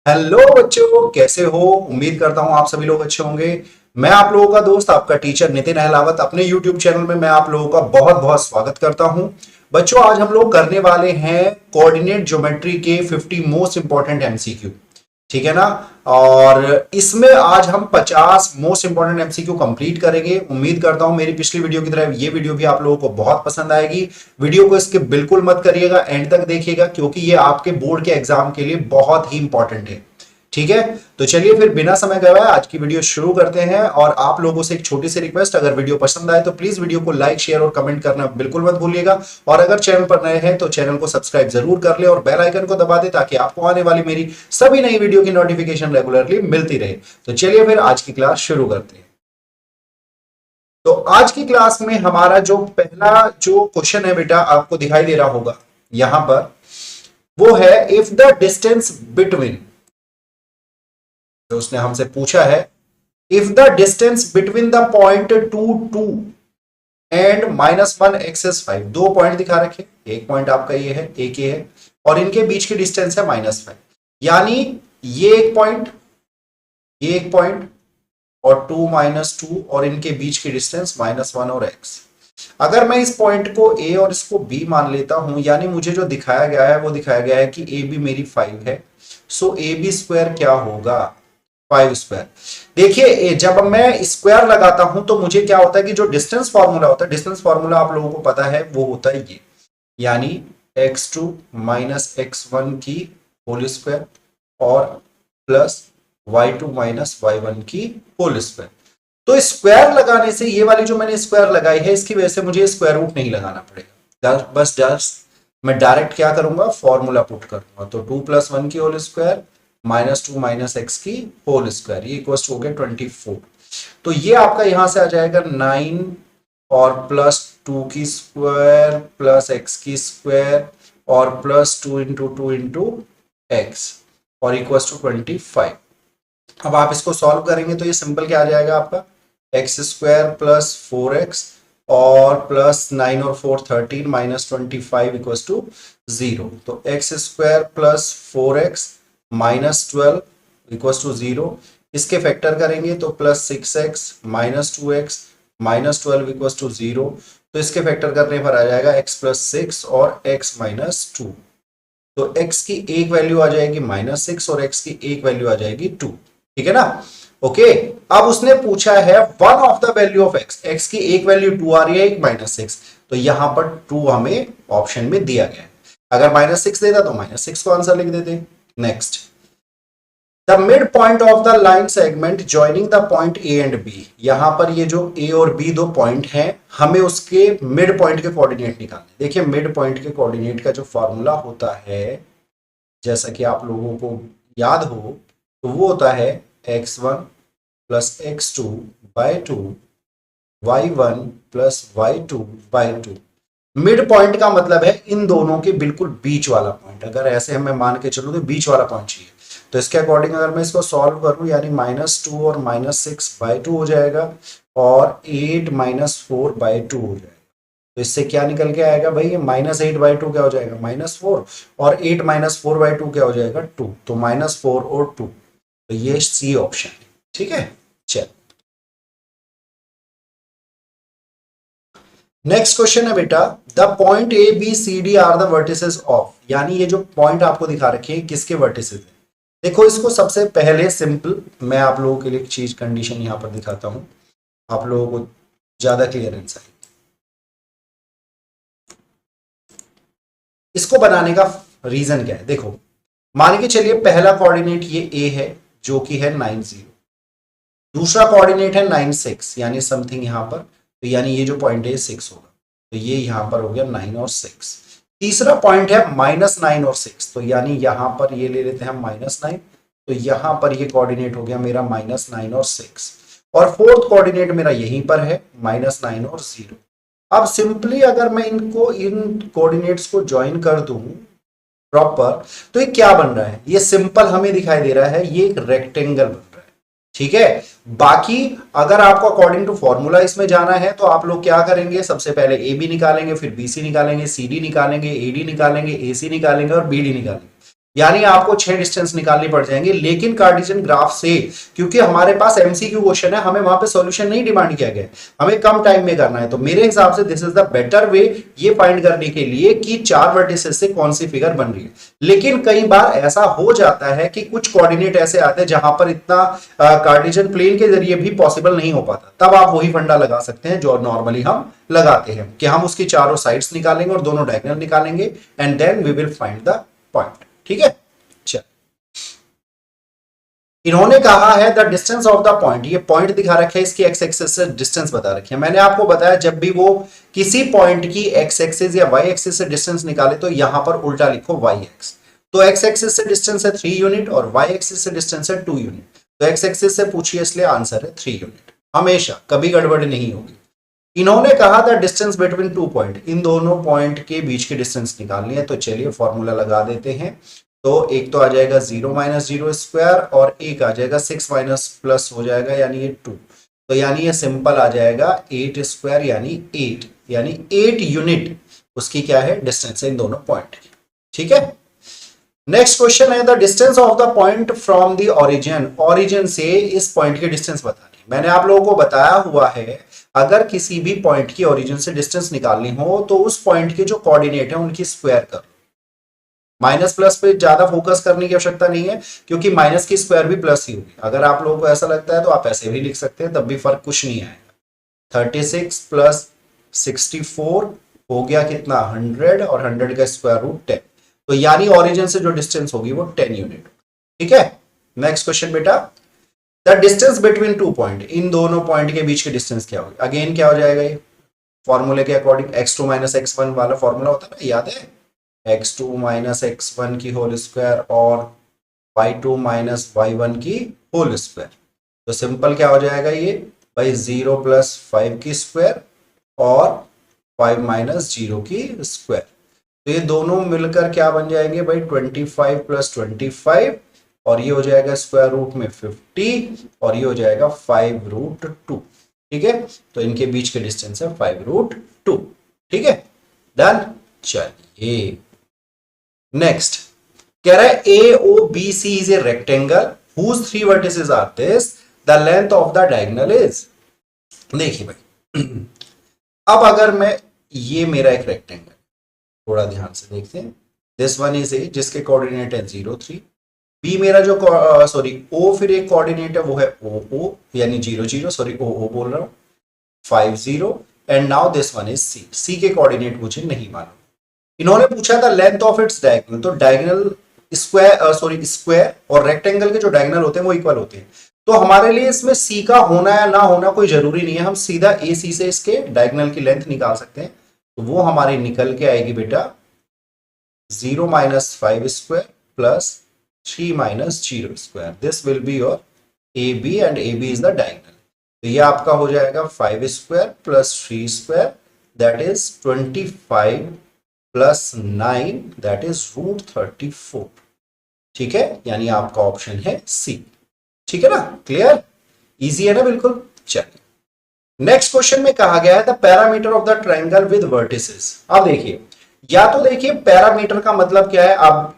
Hello बच्चों, कैसे हो? उम्मीद करता हूं आप सभी लोग अच्छे होंगे। मैं आप लोगों का दोस्त आपका टीचर नितिन अहलावत अपने YouTube चैनल में मैं आप लोगों का बहुत बहुत स्वागत करता हूं। बच्चों, आज हम लोग करने वाले हैं कोऑर्डिनेट ज्योमेट्री के 50 मोस्ट इंपॉर्टेंट एमसीक्यू। ठीक है ना? और इसमें आज हम 50 मोस्ट इंपॉर्टेंट एमसीक्यू कंप्लीट करेंगे। उम्मीद करता हूं मेरी पिछली वीडियो की तरह ये वीडियो भी आप लोगों को बहुत पसंद आएगी। वीडियो को इसके बिल्कुल मत करिएगा, एंड तक देखिएगा क्योंकि ये आपके बोर्ड के एग्जाम के लिए बहुत ही इंपॉर्टेंट है। ठीक है? तो चलिए फिर बिना समय गवाए आज की वीडियो शुरू करते हैं। और आप लोगों से एक छोटी सी रिक्वेस्ट, अगर वीडियो पसंद आए तो प्लीज वीडियो को लाइक, शेयर और कमेंट करना बिल्कुल मत भूलिएगा। और अगर चैनल पर नए हैं तो चैनल को सब्सक्राइब जरूर कर ले और बेल आइकन को दबा दे ताकि आपको आने वाली मेरी सभी नई वीडियो की नोटिफिकेशन रेगुलरली मिलती रहे। तो चलिए फिर आज की क्लास शुरू करते हैं। तो आज की क्लास में हमारा जो पहला जो क्वेश्चन है बेटा, आपको दिखाई दे रहा होगा यहां पर, वो है इफ द डिस्टेंस बिटवीन, तो उसने हमसे पूछा है if the distance between the point 2 and -1 x is 5। दो पॉइंट दिखा रखे, एक पॉइंट आपका ये है, एक ये है, और इनके बीच की डिस्टेंस है -5। यानी ये एक पॉइंट, ये एक पॉइंट, और 2 -2, और इनके बीच की डिस्टेंस -1 और x। अगर मैं इस पॉइंट को a और इसको b मान लेता हूं, यानी मुझे जो दिखाया गया है वो दिखाया गया है कि ab मेरी 5 है। सो ab स्क्वायर क्या होगा? 5 स्क्वायर। देखिए, जब मैं स्क्वायर लगाता हूं तो मुझे क्या होता है कि जो डिस्टेंस फॉर्मूला होता है, डिस्टेंस फॉर्मूला आप लोगों को पता है, वो होता है ये, यानी x2 - x1 की होल स्क्वायर और प्लस y2 - y1 की होल स्क्वायर। तो स्क्वायर लगाने से, ये वाली जो मैंने स्क्वायर लगाई है, इसकी वजह से मुझे स्क्वायर रूट नहीं लगाना पड़ेगा। बस जस्ट मैं डायरेक्ट क्या करूंगा, फॉर्मूला पुट करूंगा। तो 2 + 1 की होल स्क्वायर -2 - x की होल स्क्वायर, ये इक्वल हो गया 24। तो ये आपका यहां से आ जाएगा 9 और +2 की स्क्वायर प्लस x की स्क्वायर और +2 × 2 × x और इक्वल टू 25। अब आप इसको सॉल्व करेंगे तो ये सिंपल क्या आ जाएगा आपका, x² प्लस 4x और प्लस 9 और 4 13 -25 इक्वल टू 0। तो x² plus 4x -12 equal to 0। इसके फैक्टर करेंगे तो +6x -2x -12 इक्वल टू 0। तो इसके फैक्टर करने पर आ जाएगा x + 6 और x -2। तो x की एक वैल्यू आ जाएगी -6 और x की एक वैल्यू आ जाएगी 2। ठीक है ना? ओके। अब उसने पूछा है one of the value of x, x की एक वैल्यू 2 आ रही है, एक -6। तो यहां पर 2 हमें ऑप्शन में दिया गया है। अगर -6 देता तो -6 को आंसर लिख देते। Next, the mid point of the line segment joining the point A and B. यहां पर ये जो ए और बी दो पॉइंट हैं, हमें उसके मिड पॉइंट के कोऑर्डिनेट निकालने। देखिए, मिड पॉइंट के कोऑर्डिनेट का जो फॉर्मूला होता है, जैसा कि आप लोगों को याद हो, तो वो होता है x1 + x2 / 2 y1 + y2 / 2। Mid point का मतलब है इन दोनों के बिल्कुल बीच वाला पॉइंट। अगर ऐसे हमें मान के चलो तो बीच वाला पॉइंट चाहिए। तो इसके अकॉर्डिंग अगर मैं इसको सॉल्व करूं, यानी -2 और -6/2 हो जाएगा और 8 - 4/2 हो जाएगा। तो इससे क्या निकल के आएगा भाई, ये -8/2 क्या हो जाएगा, -4, और 8 - 4/2 क्या हो जाएगा, 2। तो -4 और 2, तो ये सी ऑप्शन है। ठीक है, चल नेक्स्ट क्वेश्चन है बेटा, the point A B C D are the vertices of. यानी ये जो पॉइंट आपको दिखा रखे हैं किसके वर्टिसेस है। देखो, इसको सबसे पहले सिंपल मैं आप लोगों के लिए एक चीज कंडीशन यहां पर दिखाता हूं, आप लोगों को ज्यादा क्लियरेंस आए। इसको बनाने का रीजन क्या है, देखो, मान के चलिए पहला कोऑर्डिनेट ये ए है जो कि है 90, दूसरा कोऑर्डिनेट है 96, यानी समथिंग यहां पर, तो यानी ये जो पॉइंट है 6 होगा। तो ये यहां पर हो गया 9 और 6। तीसरा पॉइंट है -9 और 6, तो यानी यहां पर ये ले लेते हैं -9, तो यहां पर ये कोऑर्डिनेट हो गया मेरा -9 और 6। और फोर्थ कोऑर्डिनेट मेरा यहीं पर है -9 और 0। अब सिंपली अगर मैं इनको, इन कोऑर्डिनेट्स को ज्वाइन कर दूं प्रॉपर, तो ये क्या बन रहा है, ये सिंपल हमें दिखाई दे रहा है, ये एक रेक्टेंगल बन रहा है। ठीक है। बाकी अगर आपको अकॉर्डिंग टू फॉर्मूला इसमें जाना है तो आप लोग क्या करेंगे, सबसे पहले ए बी निकालेंगे, फिर बी सी निकालेंगे, सी डी निकालेंगे, ए डी निकालेंगे, ए सी निकालेंगे और बी डी निकालेंगे। यानी आपको 6 डिस्टेंस निकालनी पड़ जाएंगे। लेकिन कार्टेशियन ग्राफ से, क्योंकि हमारे पास एमसीक्यू क्वेश्चन है, हमें वहां पे सॉल्यूशन नहीं डिमांड किया गया, हमें कम टाइम में करना है, तो मेरे हिसाब से this is the better way ये फाइंड करने के लिए कि 4 वर्टिसेस से कौन सी फिगर बन रही है। लेकिन कई बार ऐसा हो जाता है कि कुछ कोऑर्डिनेट ऐसे आते हैं जहां पर इतना कार्टेशियन प्लेन के जरिए भी पॉसिबल नहीं हो पाता, तब आप वही फंडा लगा सकते हैं जो नॉर्मली हम लगाते हैं कि हम उसकी चारों साइड्स निकालेंगे और दोनों डायगोनल निकालेंगे and then we will find the point. ठीक है, चल इन्होंने कहा है the distance of the point, ये पॉइंट दिखा रखे है, इसकी एक्स एक्सिस से डिस्टेंस बता रखी है। मैंने आपको बताया जब भी वो किसी पॉइंट की एक्स एक्सिस या वाई एक्सिस से डिस्टेंस निकाले तो यहां पर उल्टा लिखो वाई एक्स। तो एक्स एक्सिस से डिस्टेंस है 3 यूनिट और वाई एक्सिस से डिस्टेंस है 2 यूनिट। तो एक्स एक्सिस से पूछिए इसलिए आंसर है 3 यूनिट, हमेशा कभी गड़बड़ नहीं होगी। इन्होंने कहा था डिस्टेंस बिटवीन 2 पॉइंट, इन दोनों पॉइंट के बीच की डिस्टेंस निकालनी है। तो चलिए फॉर्मूला लगा देते हैं। तो एक तो आ जाएगा 0 माइनस 0 स्क्वायर और एक आ जाएगा 6 माइनस प्लस हो जाएगा यानी ये 2। तो यानी ये सिंपल आ जाएगा 8 स्क्वायर यानी 8, यानी 8 यूनिट उसकी क्या है डिस्टेंस है इन दोनों पॉइंट की। ठीक है, नेक्स्ट क्वेश्चन है the distance of the point from the origin, origin से इस पॉइंट की डिस्टेंस बतानी। मैंने आप लोगों को बताया हुआ है अगर किसी भी पॉइंट की ओरिजिन से डिस्टेंस निकालनी हो तो उस पॉइंट के जो कोऑर्डिनेट है उनकी स्क्वायर कर, माइनस प्लस पे ज्यादा फोकस करने की आवश्यकता नहीं है क्योंकि माइनस की स्क्वायर भी प्लस ही होगी। अगर आप लोगों को ऐसा लगता है तो आप ऐसे भी लिख सकते हैं, तब भी फर्क कुछ नहीं आएगा। 36 प्लस 64 हो गया कितना 100 और 100 का स्क्वायर रूट 10। तो यानी ओरिजिन से जो डिस्टेंस होगी वो 10 यूनिट। ठीक है, नेक्स्ट क्वेश्चन बेटा द डिस्टेंस बिटवीन 2 पॉइंट, इन दोनों पॉइंट के बीच की डिस्टेंस क्या होगी। अगेन क्या हो जाएगा ये फॉर्मूले के अकॉर्डिंग x2 माइनस x1 वाला फॉर्मूला होता है ना, याद है, x2 माइनस x1 की होल स्क्वायर और y2 माइनस y1 की होल स्क्वायर। तो सिंपल क्या हो जाएगा ये भाई 0 प्लस 5 की स्क्वायर और 5 माइनस 0 की स्क्वायर। तो ये दोनों मिलकर क्या बन जाएंगे भाई 25 प्लस 25 और ये हो जाएगा स्क्वायर रूट में 50 और ये हो जाएगा 5 रूट 2। ठीक है, तो इनके बीच के डिस्टेंस है 5 रूट 2। ठीक है, डन। चलिए नेक्स्ट कह रहा है AOBC is a rectangle whose 3 vertices are this, the length of the diagonal is। देखिए भाई अब अगर मैं, ये मेरा एक रेक्टेंगल, थोड़ा ध्यान से देखते हैं, दिस वन इज ए जिसके कोऑर्डिनेट है 0 3, बी मेरा जो सॉरी ओ फिर एक कोऑर्डिनेट है वो है OO यानी 0 0, सॉरी OO बोल रहा हूं 5 0 and now this one is C, C के कोऑर्डिनेट मुझे नहीं मालूम। इन्होंने पूछा था लेंथ ऑफ इट्स डायगोनल, तो डायगोनल स्क्वायर और रेक्टेंगल के जो डायगोनल होते हैं वो इक्वल होते हैं। तो हमारे लिए इसमें सी का होना या ना होना कोई जरूरी नहीं है, हम सीधा AC से इसके डायगोनल की लेंथ निकाल सकते हैं। तो वो हमारी निकल के आएगी बेटा 0 minus 5 square plus 3 minus 0 square, this will be your AB and AB is the diagonal. तो ये आपका हो जाएगा 5 square plus 3 square that is 25 plus 9 that is root 34। ठीक है, यानी आपका ऑप्शन है सी। ठीक है ना, क्लियर, इजी है ना बिल्कुल। चलिए नेक्स्ट क्वेश्चन में कहा गया है the parameter of the triangle with vertices. अब देखिए, या तो देखिए पैरामीटर का मतलब क्या है, अब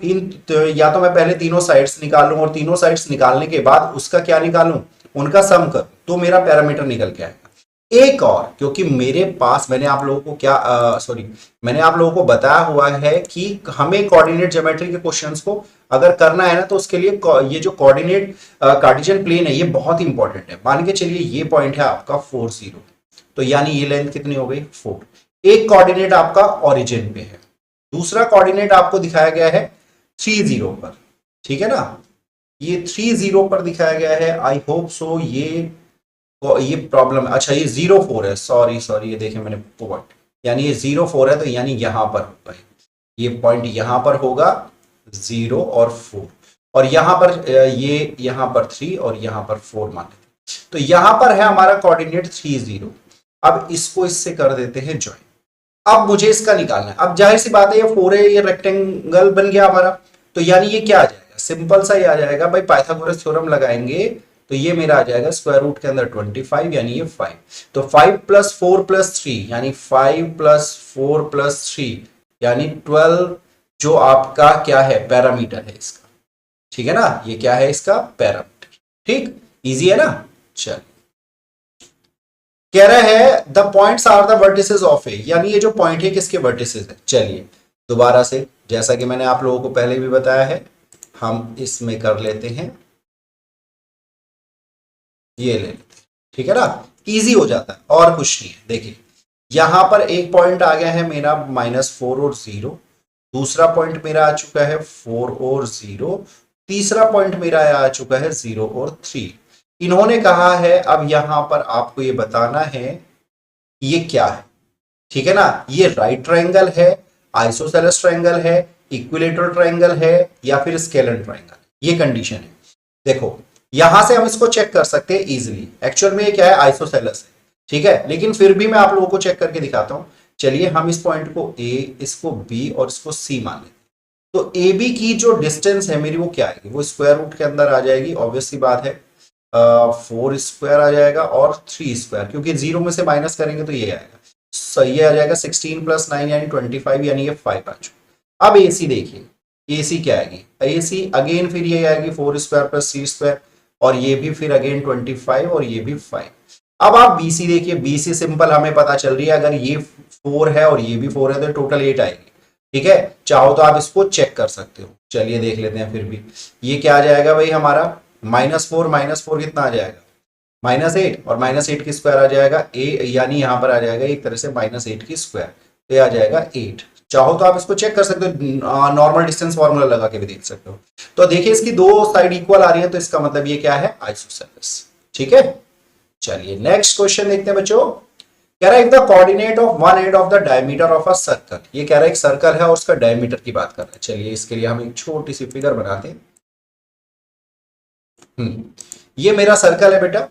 या तो मैं पहले तीनों साइड्स निकाल लूं और तीनों साइड्स निकालने के बाद उसका क्या निकालूं, उनका सम कर, तो मेरा पैरामीटर निकल के आएगा। एक और, क्योंकि मेरे पास मैंने आप लोगों को मैंने आप लोगों को बताया हुआ है कि हमें कोऑर्डिनेट ज्योमेट्री के क्वेश्चंस को अगर करना है ना तो उसके लिए ये जो कोऑर्डिनेट कार्टेशियन प्लेन है ये बहुत इंपॉर्टेंट है। मान के चलिए ये पॉइंट है आपका 4 0, तो यानी ये लेंथ कितनी हो गई 4। एक कोऑर्डिनेट आपका ओरिजिन पे है, दूसरा कोऑर्डिनेट आपको दिखाया गया है 3 0 पर। ठीक है ना, ये 3 0 पर दिखाया गया है, आई होप सो ये प्रॉब्लम, अच्छा ये 0 4 है, सॉरी ये देखें मैंने पॉइंट, यानी ये 0 4 है तो यानी यहां पर होगा, ये पॉइंट यहां पर होगा 0 और 4 और यहां पर 3 और यहां पर 4 मान लेते। तो यहां पर है हमारा कोऑर्डिनेट 3 0। अब इसको इससे कर देते हैं ज्वाइन। अब मुझे इसका निकालना है। अब जाहिर सी बात है ये 4 है, ये रेक्टेंगल बन गया हमारा, तो यानी ये क्या आ जाएगा, सिंपल सा ही आ जाएगा भाई, पाइथागोरस थ्योरम लगाएंगे तो ये मेरा आ जाएगा स्क्वायर रूट के अंदर 25 यानी ये 5। तो 5 प्लस 4 प्लस 3 यानी 5 प्लस 4 प्लस 3 यानी 12 जो आपका क्या है, पैरामीटर है इसका, ठीक है ना, ये क्या है इसका पैरामीटर, ठीक, इजी है ना। चल कह रहा है the points are the vertices of A, यानी ये जो पॉइंट है किसके वर्टिसेस है। चलिए दोबारा से, जैसा कि मैंने आप लोगों को पहले भी बताया है, हम इसमें कर लेते हैं, ये ले लेते हैं, ठीक है ना, इजी हो जाता है और कुछ नहीं है। देखिए यहां पर एक पॉइंट आ गया है मेरा -4 और 0, दूसरा पॉइंट मेरा आ चुका है 4 और 0, तीसरा पॉइंट मेरा आ चुका है 0 और 3। इन्होंने कहा है अब यहां पर आपको ये बताना है ये क्या है, ठीक है ना, ये राइट ट्रायंगल है, आइसोसेलेस ट्रायंगल है, इक्विलेटरल ट्रायंगल है, या फिर स्केलर ट्रायंगल, ये कंडीशन है। देखो यहां से हम इसको चेक कर सकते हैं इजीली, एक्चुअल में ये क्या है, आइसोसेलेस है, ठीक है, लेकिन फिर भी मैं आप लोगों को चेक करके दिखाता हूं। चलिए हम इस पॉइंट को ए, इसको बी और इसको सी मान लेते हैं। तो ए बी की जो डिस्टेंस है मेरी वो क्या आएगी, वो स्क्वायर रूट के अंदर आ जाएगी, ऑब्वियस सी बात है, 4 स्क्वायर आ जाएगा और 3 स्क्वायर, क्योंकि 0 में से माइनस करेंगे तो ये आएगा, सही आ जाएगा 16 + 9 यानी 25, यानी ये 5 आ चुका। अब ए सी देखिए, ए सी क्या आएगी, ए सी अगेन फिर ये आएगी 4 स्क्वायर + 3 स्क्वायर, और ये भी फिर अगेन 25 और ये भी 5। अब आप बीसी देखिए, बीसी सिंपल हमें पता चल रही है, अगर ये 4 है और ये भी 4 है तो टोटल 8 आएगी, ठीक है, चाहो तो आप इसको चेक कर सकते हो। चलिए देख लेते हैं फिर भी, ये क्या आ जाएगा भाई हमारा -4 कितना आ जाएगा, -8, और -8 की स्क्वायर आ जाएगा ए, यानी यहां पर आ जाएगा एक तरह से -8 की स्क्वायर, तो ये आ जाएगा 8। चाहो तो आप इसको चेक कर सकते हो, नॉर्मल डिस्टेंस फॉर्मूला लगा के भी देख सकते हो। तो देखिए इसकी दो साइड इक्वल आ रही है, तो इसका मतलब ये क्या है, आइसोसेलेस, ठीक है। चलिए नेक्स्ट क्वेश्चन देखते हैं बच्चों। कह रहा है if the coordinate of one end of the diameter of a circle, ये कह रहा है एक सर्कल है और उसका डायमीटर की बात कर रहा है। चलिए इसके लिए हम एक छोटी सी फिगर बनाते हैं। ये मेरा सर्कल है बेटा,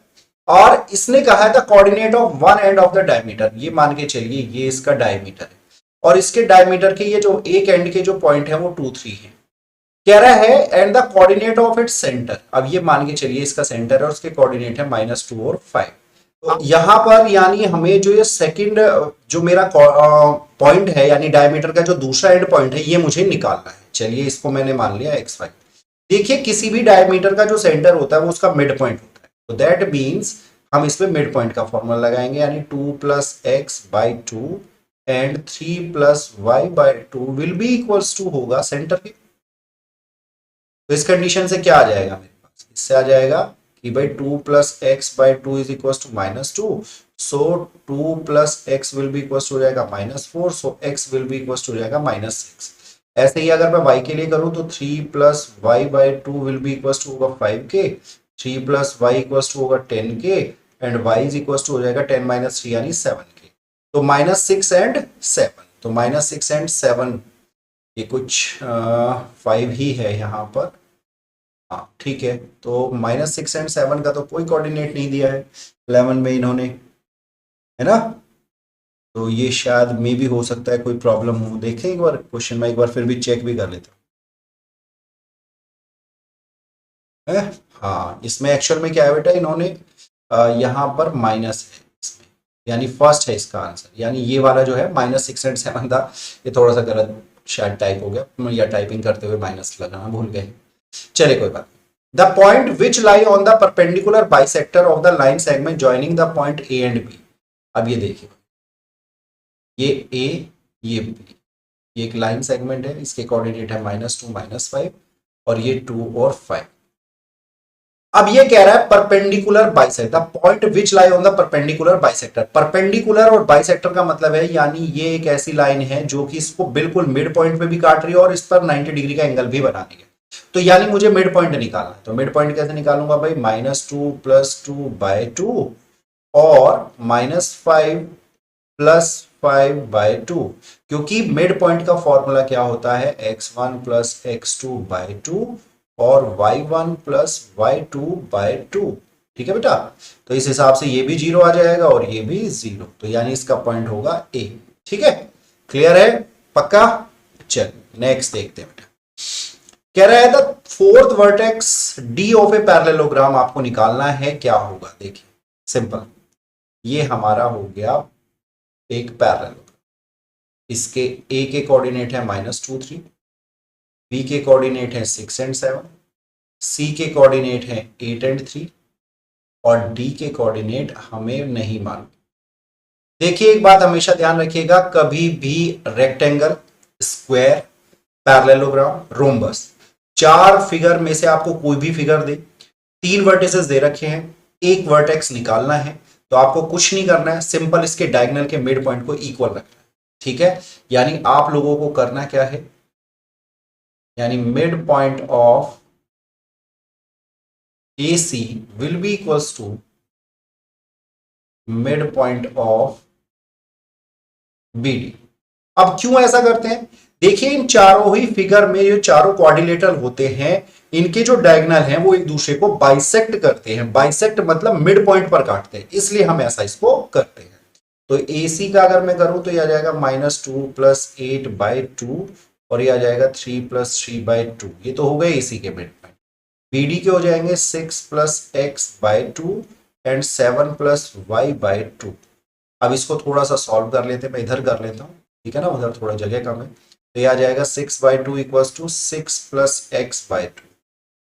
और इसने कहा है the coordinate of one end of the diameter, ये मान के चलिए ये इसका डायमीटर है, और इसके डायमीटर के ये जो एक एंड के जो पॉइंट है वो 2 3 है। कह रहा है and the coordinate of its centre, अब ये मान के चलिए इसका सेंटर है और उसके कोऑर्डिनेट है -2 और 5। तो यहां पर यानी हमें जो ये सेकंड जो मेरा पॉइंट है यानी डायमीटर का जो दूसरा एंड पॉइंट है ये मुझे निकालना है। चलिए इसको मैंने मान लिया x5। देखिए किसी भी डायमीटर का जो सेंटर होता है वो उसका मिड पॉइंट होता है, तो दैट मींस हम इसमें मिड पॉइंट का फॉर्मूला लगाएंगे, यानी 2 + x/2 and 3 + y/2 will be equals to होगा सेंटर के। तो इस कंडीशन से क्या आ जाएगा मेरे पास, इससे आ जाएगा कि भाई 2 + x/2 is equal to -2, so 2 + x will be equal हो जाएगा -4, so x will be equal हो जाएगा -6। ऐसे ही अगर मैं y के लिए करूं तो 3 + y/2 will be equal to होगा 5k, 3 + y इक्वल टू होगा 10k, and y is equal to हो जाएगा 10 - 3 यानी 7k। तो -6 एंड 7, तो -6 एंड 7, ये कुछ 5 ही है यहाँ पर, हाँ ठीक है। तो -6 एंड 7 का तो कोई कोऑर्डिनेट नहीं दिया है 11 में इन्होंने, है ना, तो ये शायद मे भी हो सकता है कोई प्रॉब्लम हो। देखें एक बार क्वेश्चन में, एक बार फिर भी चेक भी कर लेते हैं। हाँ इसमें एक्चुअल में क्या है बेटा, इन्होंने यहाँ पर माइनस है इसमें, यानी फर्स्ट है इसका आंसर, यानी ये वाला जो है -6 एंड 7 था, ये थोड़ा सा गलत शायद टाइप हो गया, या टाइपिंग करते हुए माइनस लगाना भूल गए। चले कोई बात। The point which lie on the perpendicular bisector of the line segment joining the point A and B. अब ये देखिए, ये ए, ये बी, ये एक लाइन सेगमेंट है, इसके कोऑर्डिनेट है -2 -5, और ये 2 और 5। अब ये कह रहा है perpendicular bisector, the point which lie on the perpendicular bisector. Perpendicular और बाइसेक्टर का मतलब है यानी ये एक ऐसी लाइन है जो कि इसको बिल्कुल मिड पॉइंट पे भी काट रही है और इस पर 90 डिग्री का एंगल भी बना रही है। तो यानी मुझे मिड पॉइंट निकालना है, तो मिड पॉइंट कैसे निकालूंगा भाई, -2 + 2/2 और -5 + 5/2, क्योंकि मिड पॉइंट का फॉर्मूला क्या होता है, x1 + x2/2 और y1 + y2/2, ठीक है बेटा। तो इस हिसाब से ये भी 0 आ जाएगा और ये भी 0, तो यानी इसका पॉइंट होगा ए, ठीक है, क्लियर है, पक्का। चल नेक्स्ट देखते हैं बेटा। कह रहा है the fourth vertex D of a parallelogram आपको निकालना है, क्या होगा, देखिए सिंपल, ये हमारा हो गया एक पैरेललोग्राम, इसके ए के कोऑर्डिनेट है -2 3, बी के कोऑर्डिनेट हैं 6 एंड 7, सी के कोऑर्डिनेट हैं 8 एंड 3 और डी के कोऑर्डिनेट हमें नहीं मालूम। देखिए एक बात हमेशा ध्यान रखिएगा, कभी भी रेक्टेंगल, स्क्वायर, पैरेललोग्राम, रोम्बस, चार फिगर में से आपको कोई भी फिगर दे, तीन वर्टिसेस दे रखे हैं, एक वर्टेक्स निकालना है, तो आपको कुछ नहीं करना है, सिंपल इसके डायगोनल के मिड पॉइंट को इक्वल रखना है। ठीक है, यानी आप लोगों को करना क्या है, यानी mid point of AC will be equals to midpoint of BD। अब क्यों ऐसा करते हैं, देखिए इन चारों ही फिगर में जो चारों क्वाड्रिलेटरल होते हैं, इनके जो डायगोनल हैं वो एक दूसरे को बाइसेक्ट करते हैं। बाइसेक्ट मतलब मिड पॉइंट पर काटते हैं, इसलिए हम ऐसा इसको करते हैं। तो AC का अगर मैं करूं तो यह आ जाएगा -2 + 8/2 और ये आ जाएगा 3 + 3/2। ये तो हो गए AC के मिड पॉइंट। BD के हो जाएंगे 6 + x/2 एंड 7 + y/2। अब इसको थोड़ा सा सॉल्व कर लेते हैं, मैं इधर कर लेता हूँ, ठीक है ना, उधर थोड़ा जगह कम है। तो ये आ जाएगा 6/2 = 6 + x/2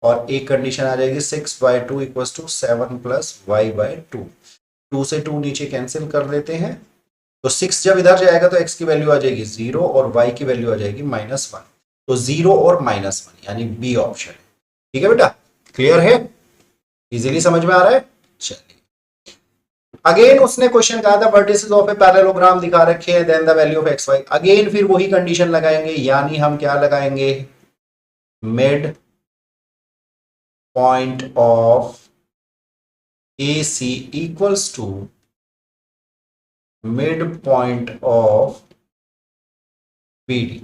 और एक कंडीशन आ जाएगी 6/2 = 7 + y/2। 2 से 2 नीचे कैंसिल कर देते हैं, तो 6 जब इधर जाएगा तो x की वैल्यू आ जाएगी 0 और y की वैल्यू आ जाएगी -1। तो 0 और -1 यानी बी ऑप्शन है। ठीक है बेटा, क्लियर है, इजीली समझ में आ रहा है। चलिए अगेन उसने क्वेश्चन कहा था वर्टिसेस ऑफ ए पैरेललोग्राम दिखा रखे हैं, then the value of X Y. Again फिर वही कंडीशन लगाएंगे, यानी हम क्या लगाएंगे, mid point of AC equals to mid point of BD।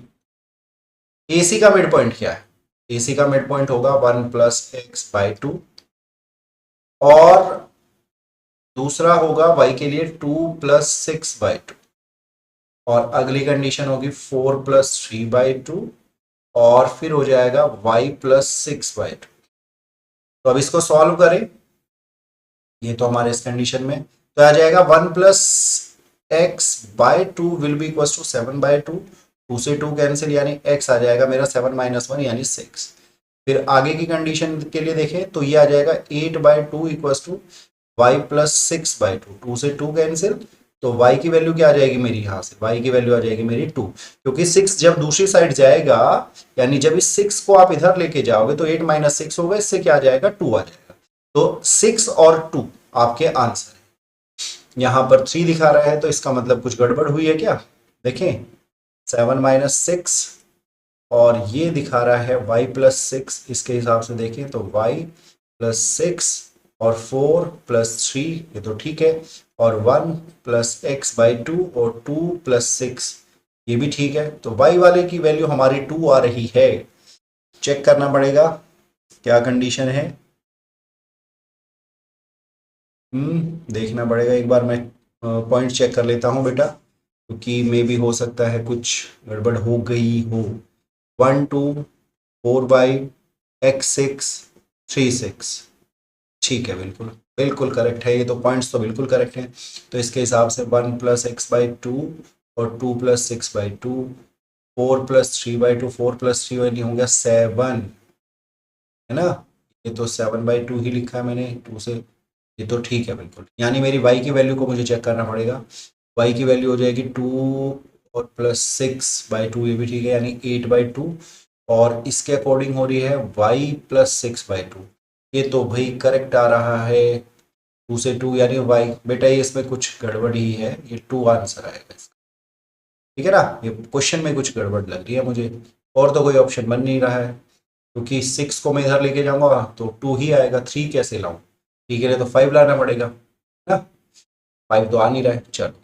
AC का मिड पॉइंट क्या है, AC का मिड पॉइंट होगा 1 + x/2 और दूसरा होगा y के लिए 2 + 6/2 और अगली कंडीशन होगी 4 + 3/2 और फिर हो जाएगा y + 6/2। तो अब इसको सॉल्व करें, ये तो हमारे इस कंडीशन में तो आ जाएगा 1 + x/2 will be equal to 7/2। 2 से 2 कैंसिल यानी x आ जाएगा मेरा 7 - 1 यानी 6। फिर आगे की कंडीशन के लिए देखें तो ये आ जाएगा 8/2 इक्वल टू y + 6/2। 2 से 2 कैंसिल, तो y की वैल्यू क्या आ जाएगी मेरी, यहां से y की वैल्यू आ जाएगी मेरी 2, क्योंकि 6 जब दूसरी साइड जाएगा, यानी जब इस 6 को आप इधर लेके जाओगे तो 8 - 6 होगा, इससे क्या आ जाएगा 2 आ जाएगा। तो 6 और 2 आपके आंसर है। यहां पर 3 दिखा रहा है तो इसका मतलब कुछ गड़बड़ हुई है क्या, देखें 7 - 6 और ये दिखा रहा है y + 6, इसके हिसाब से देखें तो y + 6 और 4 + 3 ये तो ठीक है, और 1 + x/2 और 2 + 6 ये भी ठीक है। तो y वाले की वैल्यू हमारी 2 आ रही है। चेक करना पड़ेगा क्या कंडीशन है, देखना पड़ेगा, एक बार मैं पॉइंट चेक कर लेता हूँ बेटा, क्योंकि मे भी हो सकता है कुछ गड़बड़ हो गई हो। 1 2 4y x6 3 6 ठीक है, बिल्कुल बिल्कुल करेक्ट है, ये तो पॉइंट्स तो बिल्कुल करेक्ट हैं। तो इसके हिसाब से 1 + x/2 और 2 + 6/2, 4 + 3/2, 4 + 3 नहीं हो गया 7 है ना, ये तो 7/2 ही लिखा है मैंने 2 से, ये तो ठीक है बिल्कुल। यानी मेरी y की वैल्यू को मुझे चेक करना पड़ेगा, y की वैल्यू हो जाएगी 2 और +6/2 ये भी ठीक है, यानी 8/2 और इसके अकॉर्डिंग हो रही है y + 6/2, ये तो भाई करेक्ट आ रहा है 2 से 2 यानी y। बेटा ये इसमें कुछ गड़बड़ ही है, ये 2 आंसर आएगा इसका, ठीक है ना, ये क्वेश्चन में कुछ गड़बड़ लग रही है मुझे, और तो कोई ऑप्शन बन नहीं रहा है, क्योंकि 6 को मैं इधर लेके जाऊंगा तो 2 ही आएगा, 3 कैसे लाऊं, ठीक है, तो 5 लाना पड़ेगा ना, 5 तो आ नहीं रहा है। चलो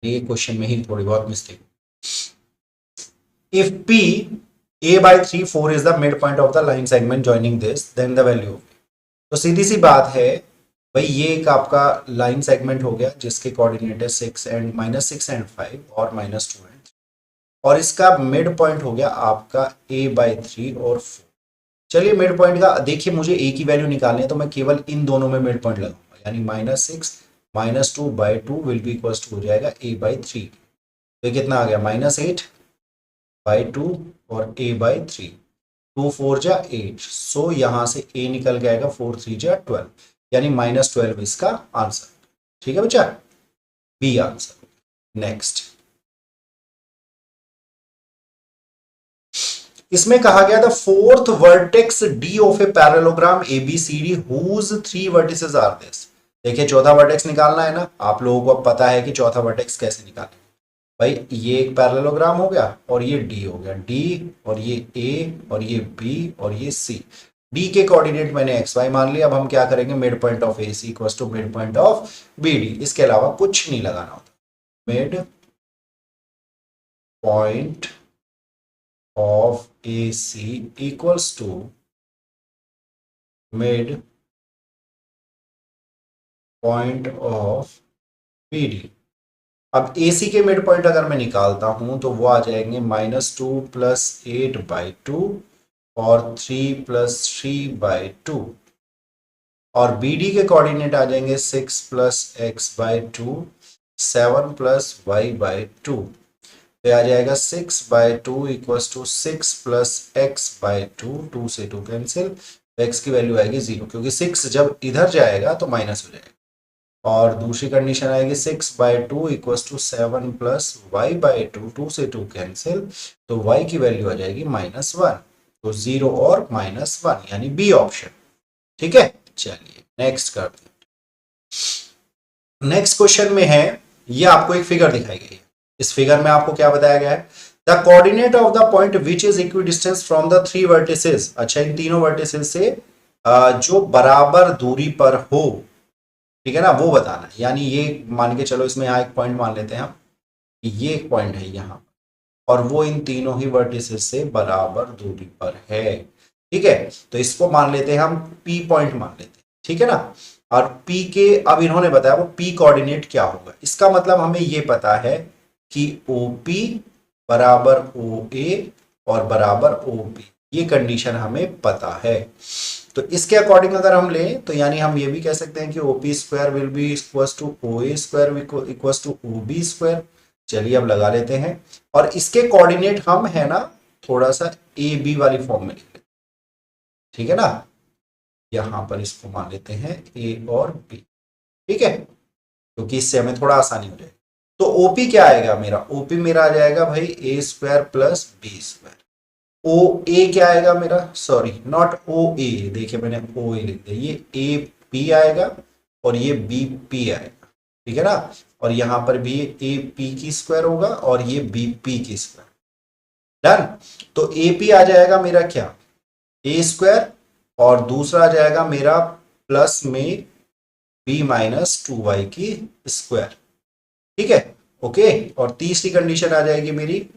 ये क्वेश्चन में ही थोड़ी बहुत mistake. If p a/3 4 is the mid point of the line segment joining this, then the value of, तो सीधी सी बात है भाई, ये एक आपका लाइन सेगमेंट हो गया जिसके कोऑर्डिनेट है -6 एंड 5 और -2 एंड, और इसका मिड पॉइंट हो गया आपका a/3 और 4। चलिए मिड पॉइंट का देखिए, मुझे a की वैल्यू निकालनी है तो मैं केवल इन दोनों में मिड पॉइंट लगाऊंगा, यानी -6 - 2/2 विल बी इक्वल टू हो जाएगा a/3। तो कितना आ गया -8/2 और a/3। 2 4 जा 8, सो यहां से a निकल के आएगा 4 3 जा 12, यानी -12 इसका आंसर। ठीक है बच्चा, बी आंसर। नेक्स्ट, इसमें कहा गया the fourth vertex D of a parallelogram ABCD whose 3 vertices are this. देखिए चौथा वर्टेक्स निकालना है ना, आप लोगों को अब पता है कि चौथा वर्टेक्स कैसे निकालें। भाई ये एक पैरेललोग्राम हो गया और ये डी हो गया, डी और ये ए और ये बी और ये सी। डी के कोऑर्डिनेट मैंने एक्स वाई मान लिया। अब हम क्या करेंगे, mid point of A C equals to mid point of B D, इसके अलावा कुछ नहीं लगाना होता। Mid point of AC equals to mid point of BD। अब AC के मिड पॉइंट अगर मैं निकालता हूं तो वो आ जाएंगे -2 + 8/2 और 3 + 3/2, और BD के कोऑर्डिनेट आ जाएंगे 6 + x/2 7 + y/2। तो आ जाएगा 6/2 इक्वल्स टू 6 + x/2, 2 से 2 कैंसिल, तो x की वैल्यू आएगी 0, क्योंकि 6 जब इधर जाएगा तो माइनस हो जाएगा। और दूसरी कंडीशन आएगी 6/2 इक्वल्स टू 7 + y/2, 2 से 2 कैंसिल, तो y की वैल्यू आ जाएगी -1, तो 0 और -1 यानी बी ऑप्शन। ठीक है, चलिए नेक्स्ट करते हैं। नेक्स्ट क्वेश्चन में है, ये आपको एक फिगर दिखाई गई है। इस फिगर में आपको क्या बताया गया है, the coordinate of the point which is equidistance from the 3 vertices. अच्छा, इन तीनों वर्टिसेस से जो बराबर दूरी पर हो, ठीक है ना, वो बताना है। यानी ये मान के चलो, इसमें यहाँ एक पॉइंट मान लेते हैं हम, ये एक पॉइंट है यहाँ, और वो इन तीनों ही वर्टिसेस से बराबर दूरी पर है। ठीक है, तो इसको मान लेते हैं हम पी पॉइंट मान लेते हैं। ठीक है ना, और पी के, अब इन्होंने बताया वो पी कोऑर्डिनेट क्या होगा। इसका मतलब हमें ये पता है कि OP बराबर OA और बराबर OB, ये कंडीशन हमें पता है। तो इसके अकॉर्डिंग अगर हम लें तो यानी हम ये भी कह सकते हैं कि OP² will be equals to OA² equals to OB²। चलिए अब लगा लेते हैं, और इसके कोऑर्डिनेट हम है ना थोड़ा सा AB वाली फॉर्म में लिख लेते हैं। ठीक है ना, यहां पर इसको मान लेते हैं A और B। ठीक है, क्योंकि इससे हमें थोड़ा आसानी हो जाएगी। तो OP क्या आएगा मेरा, OP मेरा आ जाएगा भाई A² + B²। OA क्या आएगा मेरा, सॉरी नॉट OA, देखिए मैंने OA लिख दिया, ये AP आएगा और ये BP आएगा। ठीक है ना, और यहां पर भी ये AP² होगा और ये BP²। डन। तो AP आ जाएगा मेरा क्या, A², और दूसरा आ जाएगा मेरा प्लस में B - 2y²। ठीक है, ओके। और तीसरी कंडीशन आ जाएगी मेरी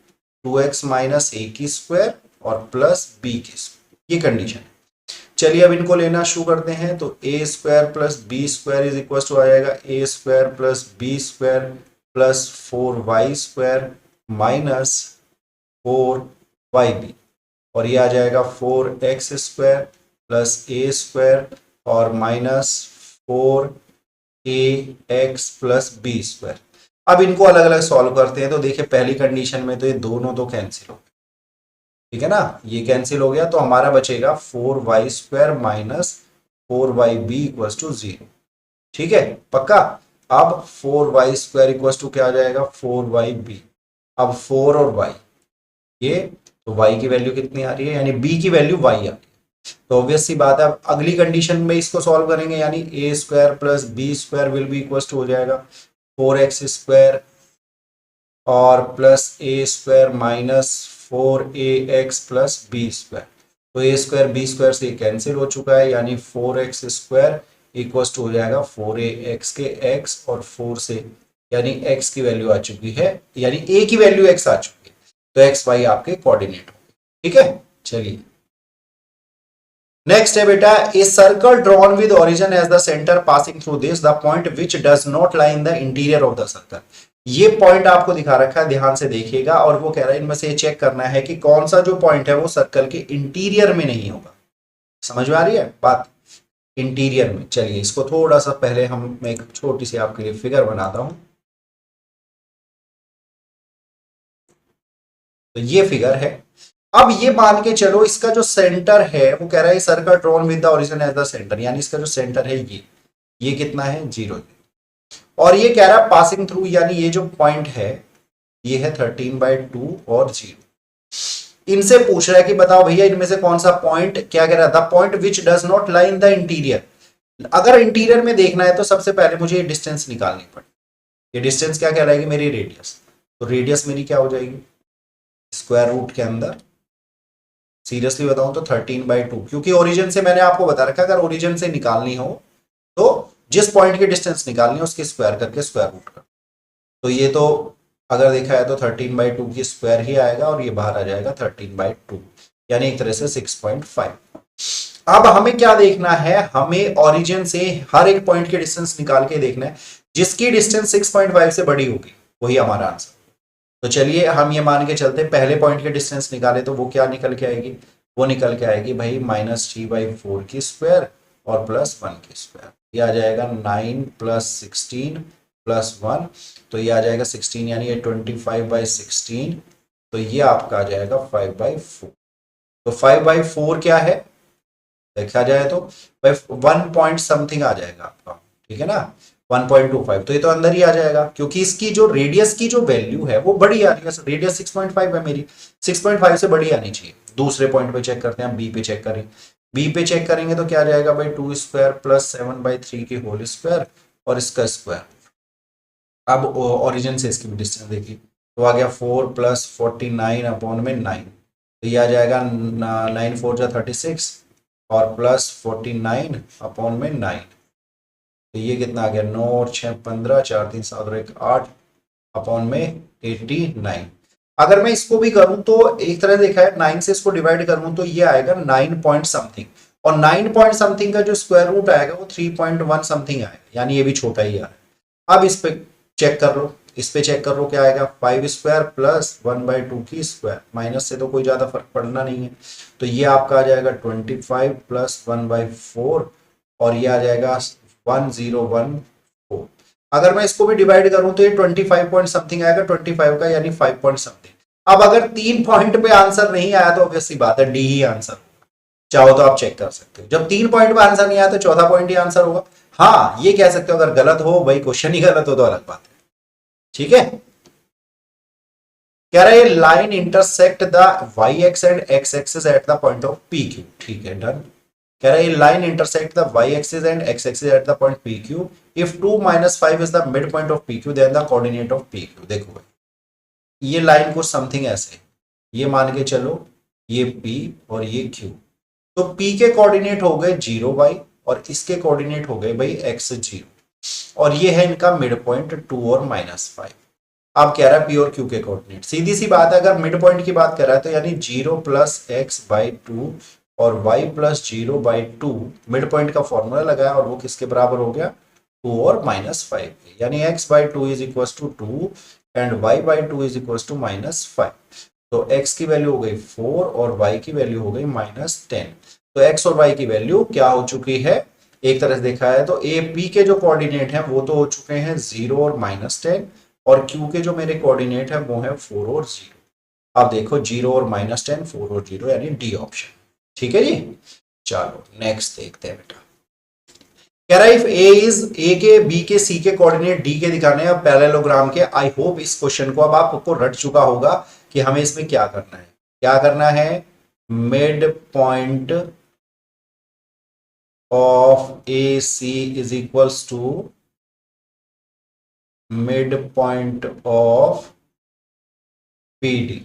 2x - a² और प्लस b², ये कंडीशन है। चलिए अब इनको लेना शुरू करते हैं। तो a² + b² is equal to आ जाएगा a² + b² + 4y² - 4yb, और ये आ जाएगा 4x² + a² और -4ax + b²। अब इनको अलग अलग सॉल्व करते हैं। तो देखिए पहली कंडीशन में तो ये दोनों तो कैंसिल हो गए, ठीक है ना, ये कैंसिल हो गया, तो हमारा बचेगा 4y² - 4yb = 0। ठीक है, पक्का। अब 4y² = क्या आ जाएगा, 4yb। अब 4 और y, ये तो y की वैल्यू कितनी आ रही है, यानी b की वैल्यू y आ रही है। तो ऑब्वियस सी बात है, अब अगली कंडीशन में इसको सॉल्व करेंगे, यानी a² + b² will be equal to हो जाएगा 4x² और प्लस a² - 4ax + b²। तो a² b² से कैंसिल हो चुका है, यानी 4x² इक्वल टू हो जाएगा 4ax के x और 4 से, यानी x की वैल्यू आ चुकी है, यानी a की वैल्यू x आ चुकी है। तो x y आपके कोऑर्डिनेट होंगे। ठीक है, चलिए नेक्स्ट है बेटा, a circle drawn with origin as the centre passing through this the point which does not lie in the interior of the circle. ये पॉइंट आपको दिखा रखा है, ध्यान से देखिएगा, और वो कह रहा है इनमें से ये चेक करना है कि कौन सा जो पॉइंट है वो सर्कल के इंटीरियर में नहीं होगा। समझ में आ रही है बात, इंटीरियर में। चलिए इसको थोड़ा सा पहले हम एक छोटी सी आपके लिए फिगर बनाता हूं। तो ये फिगर है। अब ये मान के चलो इसका जो सेंटर है वो कह रहा है circle drawn with the origin as the centre, यानी इसका जो सेंटर है ये कितना है 0, और ये कह रहा है पासिंग थ्रू, यानी ये जो पॉइंट है ये है 13/2 और 0। इनसे पूछ रहा है कि बताओ भैया इनमें से कौन सा पॉइंट, क्या कह रहा है, the point which does not lie in the interior. अगर इंटीरियर में देखना है तो सबसे पहले मुझे ये डिस्टेंस निकालनी पड़ेगी। ये डिस्टेंस क्या कहलाएगी, मेरी रेडियस। तो रेडियस मेरी क्या हो जाएगी, स्क्वायर रूट के अंदर सीरियसली बताऊं तो 13/2, क्योंकि ओरिजिन से मैंने आपको बता रखा अगर ओरिजिन से निकालनी हो तो जिस पॉइंट की डिस्टेंस निकालनी है उसके स्क्वायर करके स्क्वायर रूट कर। तो ये तो अगर देखा है तो 13/2 की स्क्वायर ही आएगा और ये बाहर आ जाएगा 13/2, यानी एक तरह से 6.5। अब हमें क्या देखना है, हमें ओरिजिन से हर एक पॉइंट की डिस्टेंस निकाल के देखना है, जिसकी डिस्टेंस 6.5 से बड़ी होगी वही हमारा आंसर। तो चलिए हम ये मान के चलते पहले पॉइंट की डिस्टेंस निकाले तो वो क्या निकल के आएगी, वो निकल के आएगी भाई -3/4 की स्क्वायर और +1 की स्क्वायर। ये आ जाएगा 9 + 16 + 1, तो ये आ जाएगा 16, यानी ये 25/16, तो ये आपका आ जाएगा 5/4। तो 5/4 क्या है देखा जाए तो 1 पॉइंट समथिंग आ जाएगा आपका, ठीक है ना, 1.25। तो ये तो अंदर ही आ जाएगा क्योंकि इसकी जो रेडियस की जो वैल्यू है वो बड़ी आ रही है, रेडियस 6.5 है मेरी, 6.5 से बड़ी आनी चाहिए। दूसरे पॉइंट पे चेक करते हैं, बी पे चेक करें। बी पे चेक करेंगे तो क्या आ जाएगा भाई 2² + 7/3 की होल स्क्वायर और इसका स्क्वायर। अब ओरिजिन से इसकी भी डिस्टेंस देखिए तो आ गया 4 + 49/9, तो ये आ जाएगा 9 4 जा 36 और +49/9, तो ये कितना आ गया 9 और 6 15, 4 3 7 और 1 8/89। अगर मैं इसको भी करूं तो एक तरह देखा है 9 से इसको डिवाइड करूं तो ये आएगा 9 पॉइंट समथिंग, और 9 पॉइंट समथिंग का जो स्क्वायर रूट आएगा वो 3.1 समथिंग आएगा, यानी ये भी छोटा ही आ रहा है। अब इस पे चेक कर लो, इस पे चेक कर लो क्या आएगा 5² + 1/2 की स्क्वायर, माइनस से तो कोई ज्यादा फर्क पड़ना नहीं है, तो ये आपका आ जाएगा 25 + 1/4 और ये आ जाएगा 1014। अगर मैं इसको भी डिवाइड करूं तो ये 25 पॉइंट समथिंग आएगा, 25 का यानी 5 पॉइंट समथिंग। अब अगर 3 पॉइंट पे आंसर नहीं आया तो ऑब्वियसली बात है डी ही आंसर होगा, चाहो तो आप चेक कर सकते हो। जब 3 पॉइंट पे आंसर नहीं आया तो चौथा पॉइंट ही आंसर होगा। हाँ ये कह सकते हो अगर गलत हो भाई, क्वेश्चन ही गलत हो तो अलग बात है, ठीक है। कह रहा है line intersect the Y X and X axis at the point of P Q, ठीक है डन। कह रहा है line intersect the Y axis and X axis at the point P Q, if 2 - 5 is the mid point of P Q then the coordinate of P Q. देखो भाई ये line को something ऐसे, ये मान के चलो ये पी और ये क्यू, तो पी के कोऑर्डिनेट हो गए 0y और इसके कोऑर्डिनेट हो गए भाई x0, और ये है इनका मिड पॉइंट 2 और -5। अब कह रहा है पी और क्यू के कोऑर्डिनेट, सीधी सी बात है अगर मिड पॉइंट की बात कर रहा है तो यानी 0 + x/2 और y + 0/2, मिड पॉइंट का फॉर्मूला लगाया और वो किसके बराबर हो गया 2 और -5, यानी x/2 = 2 एंड y/2 = -5। तो x की वैल्यू हो गई 4 और y की वैल्यू हो गई -10। तो x और y की वैल्यू क्या हो चुकी है, एक तरह से देखा है तो ए पी के जो कोऑर्डिनेट हैं वो तो हो चुके हैं 0 और -10, और q के जो मेरे कोऑर्डिनेट है वो है 4 और 0। अब देखो 0 और -10, 4 और 0, यानी डी ऑप्शन, ठीक है जी। चलो नेक्स्ट देखते हैं बेटा। कह रहा है इफ ए इज ए के बी के सी के कोऑर्डिनेट डी के दिखाने हैं पैरेललोग्राम के। आई होप इस क्वेश्चन को अब आपको रट चुका होगा कि हमें इसमें क्या करना है, क्या करना है, mid point of A C is equals to mid point of P D.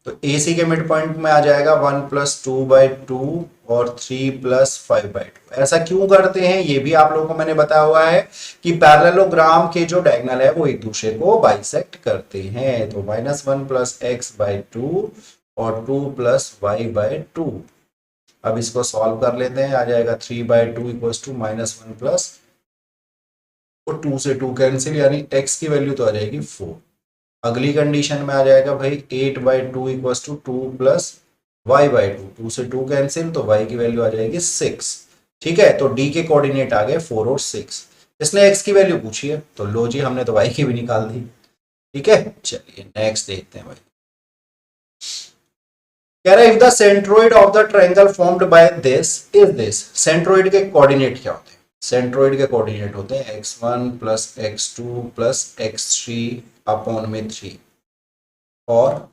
तो ए सी के मिड पॉइंट में आ जाएगा 1 + 2/2 और 3 + 5/2। ऐसा क्यों करते हैं ये भी आप लोगों को मैंने बताया हुआ है कि पैरेललोग्राम के जो डायगोनल है वो एक दूसरे को बाइसेक्ट करते हैं। तो -1 + x/2 और 2 + y/2। अब इसको सॉल्व कर लेते हैं, आ जाएगा 3/2 = -1 + और 2 से 2 कैंसिल, यानी x की वैल्यू तो आ जाएगी 4। अगली कंडीशन में आ जाएगा भाई 8/2 = 2 + y/2, 2 से 2 कैंसिल तो y की वैल्यू आ जाएगी 6। ठीक है, तो d के कोऑर्डिनेट आ गए 4 और 6। इसने x की वैल्यू पूछी है तो लो जी हमने तो y की भी निकाल दी। ठीक है, चलिए नेक्स्ट देखते हैं भाई। कह रहा है if the centroid of the triangle formed by this is this, centroid के कोऑर्डिनेट क्या होते हैं? सेंट्रोइड के कोऑर्डिनेट होते हैं x1 plus x2 plus x3 upon में 3 और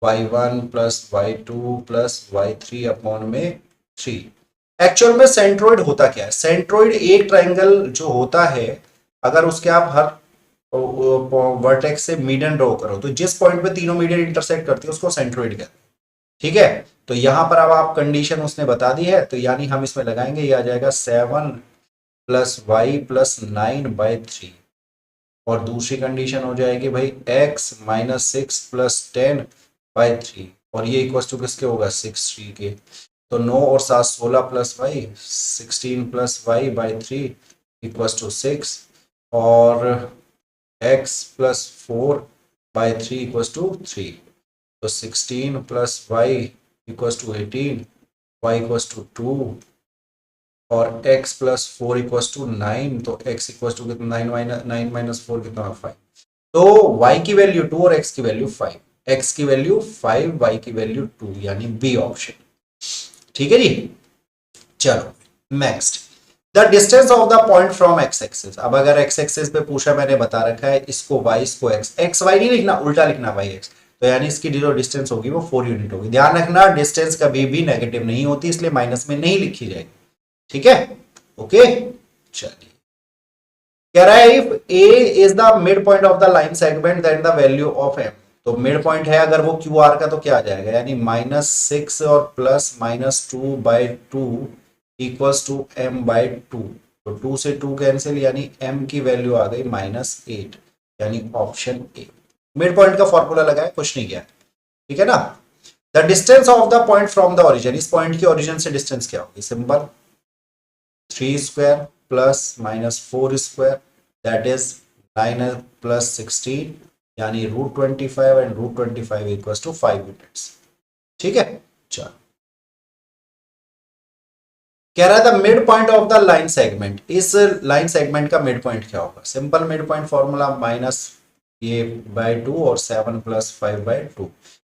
y1 plus y2 plus y3 upon में 3। एक्चुअल में सेंट्रोइड होता क्या है? सेंट्रोइड एक ट्रायंगल जो होता है, अगर उसके आप हर वर्टेक्स से मीडियन ड्रॉ करो तो जिस पॉइंट पे तीनों मीडियन इंटरसेक्ट करती है उसको सेंट्रोइड कहते हैं। ठीक है, तो यहां पर अब आप कंडीशन उसने बता दी है, तो यानी हम इसमें लगाएंगे, ये आ जाएगा 7 प्लस वाई प्लस 9/3 और दूसरी कंडीशन हो जाएगी भाई x माइनस 6 प्लस 10/3 और ये इक्वल टू किसके होगा? 6 3 के। तो 9 और 7 16 plus Y 16 plus Y by 3 equal to 6 और x प्लस 4/3 इक्वल टू 3। तो 16 plus Y equal to 18, y equal to 2 और x प्लस 4 इक्वल टू 9। तो x इक्वल टू कितना? 9 माइनस 4 कितना? 5। तो y की वैल्यू 2 और x की वैल्यू 5, x की वैल्यू 5, y की वैल्यू 2, यानी बी ऑप्शन। ठीक है जी, चलो next, the distance of the point from x axis. अब अगर x एक्सिस पे पूछा, मैंने बता रखा है इसको y, इसको x, x y नहीं लिखना, उल्टा लिखना y x, तो यानी इसकी जो डिस्टेंस होगी वो 4 यूनिट होगी। ध्यान रखना डिस्टेंस कभी भी नेगेटिव नहीं होती, इसलिए माइनस में नहीं लिखी जाएगी। ठीक है, ओके। चलिए, कह रहा है if a is the mid point of the line segment then the value of m। तो मिड पॉइंट है अगर वो क्यू आर का, तो क्या आ जाएगा? यानी -6 और प्लस -2/2 इक्वल्स टू m/2। तो 2 से 2 कैंसिल, यानी m की वैल्यू आ गई -8, यानी ऑप्शन ए। मिड पॉइंट का फॉर्मूला लगाया, कुछ नहीं किया। ठीक है ना। The distance of the point from the origin, इस पॉइंट की ओरिजिन से डिस्टेंस क्या होगी? Simple, 3 square plus -4 square that is 9 plus 16, यानी √25 एंड √25 इक्वल्स टू 5 यूनिट्स। ठीक है, चलो। कह रहा है the mid point of the line segment, इस लाइन सेगमेंट का मिड पॉइंट क्या होगा? Simple mid point formula minus ये बाय 2 और 7 प्लस 5/2।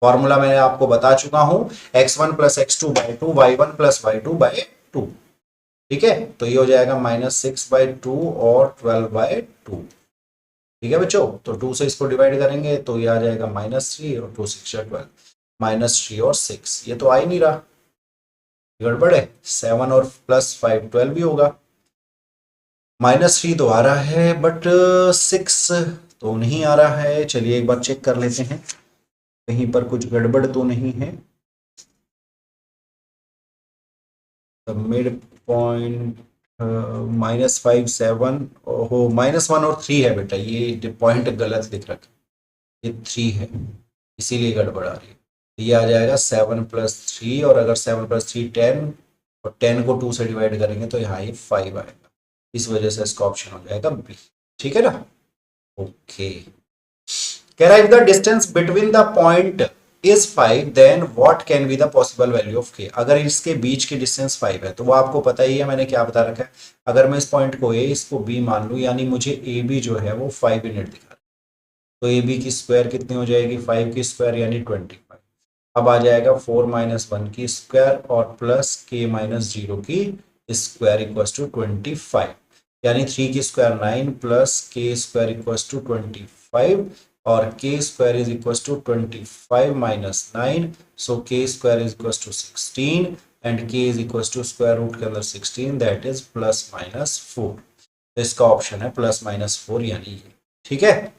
फॉर्मूला मैंने आपको बता चुका हूं, x1 plus x2/2, y1 plus y2/2। ठीक है, तो ये हो जाएगा -6/2 और 12/2। ठीक है बच्चों, तो 2 से इसको डिवाइड करेंगे तो ये आ जाएगा -3 और 2 6 12, -3 और 6। ये तो आ ही नहीं रहा, गड़बड़ है। 7 और प्लस 5 12 भी होगा। -3 तो आ रहा है बट 6 तो नहीं आ रहा है। चलिए एक बार चेक कर लेते हैं, कहीं पर कुछ गड़बड़ तो नहीं है। मिड पॉइंट -5 7 हो, -1 और 3 है बेटा, ये पॉइंट गलत लिख रखा है, ये 3 है इसीलिए गड़बड़ आ रही है। ये आ जाएगा 7 प्लस 3 और अगर 7 प्लस 3 10 और 10 को 2 से डिवाइड करेंगे तो यहाँ ये 5 आएगा, इस वजह से इसका ऑप्शन हो जाएगा बी। ठीक है ना, ओके। कह रहा है if the distance between the point is 5 then what can be the possible value of k। अगर इसके बीच की डिस्टेंस 5 है तो वो आपको पता ही है, मैंने क्या बता रखा है। अगर मैं इस पॉइंट को a, इसको b मान लूं, यानी मुझे ए बी जो है वो 5 यूनिट दिखा रहा है, तो ए बी की स्क्वायर कितनी हो जाएगी? 5 की स्क्वायर यानी 25। अब आ जाएगा 4 - 1 की स्क्वायर और प्लस k - 0 की स्क्वायर इक्वल्स टू 25, यानी 3 की square 9 plus k square equals to 25 और k square is equals to 25 minus 9, so k square is equals to 16 and k is equals to square root के अंदर 16 that is +-4। तो इसका option है +-4 यानी ये। ठीक है,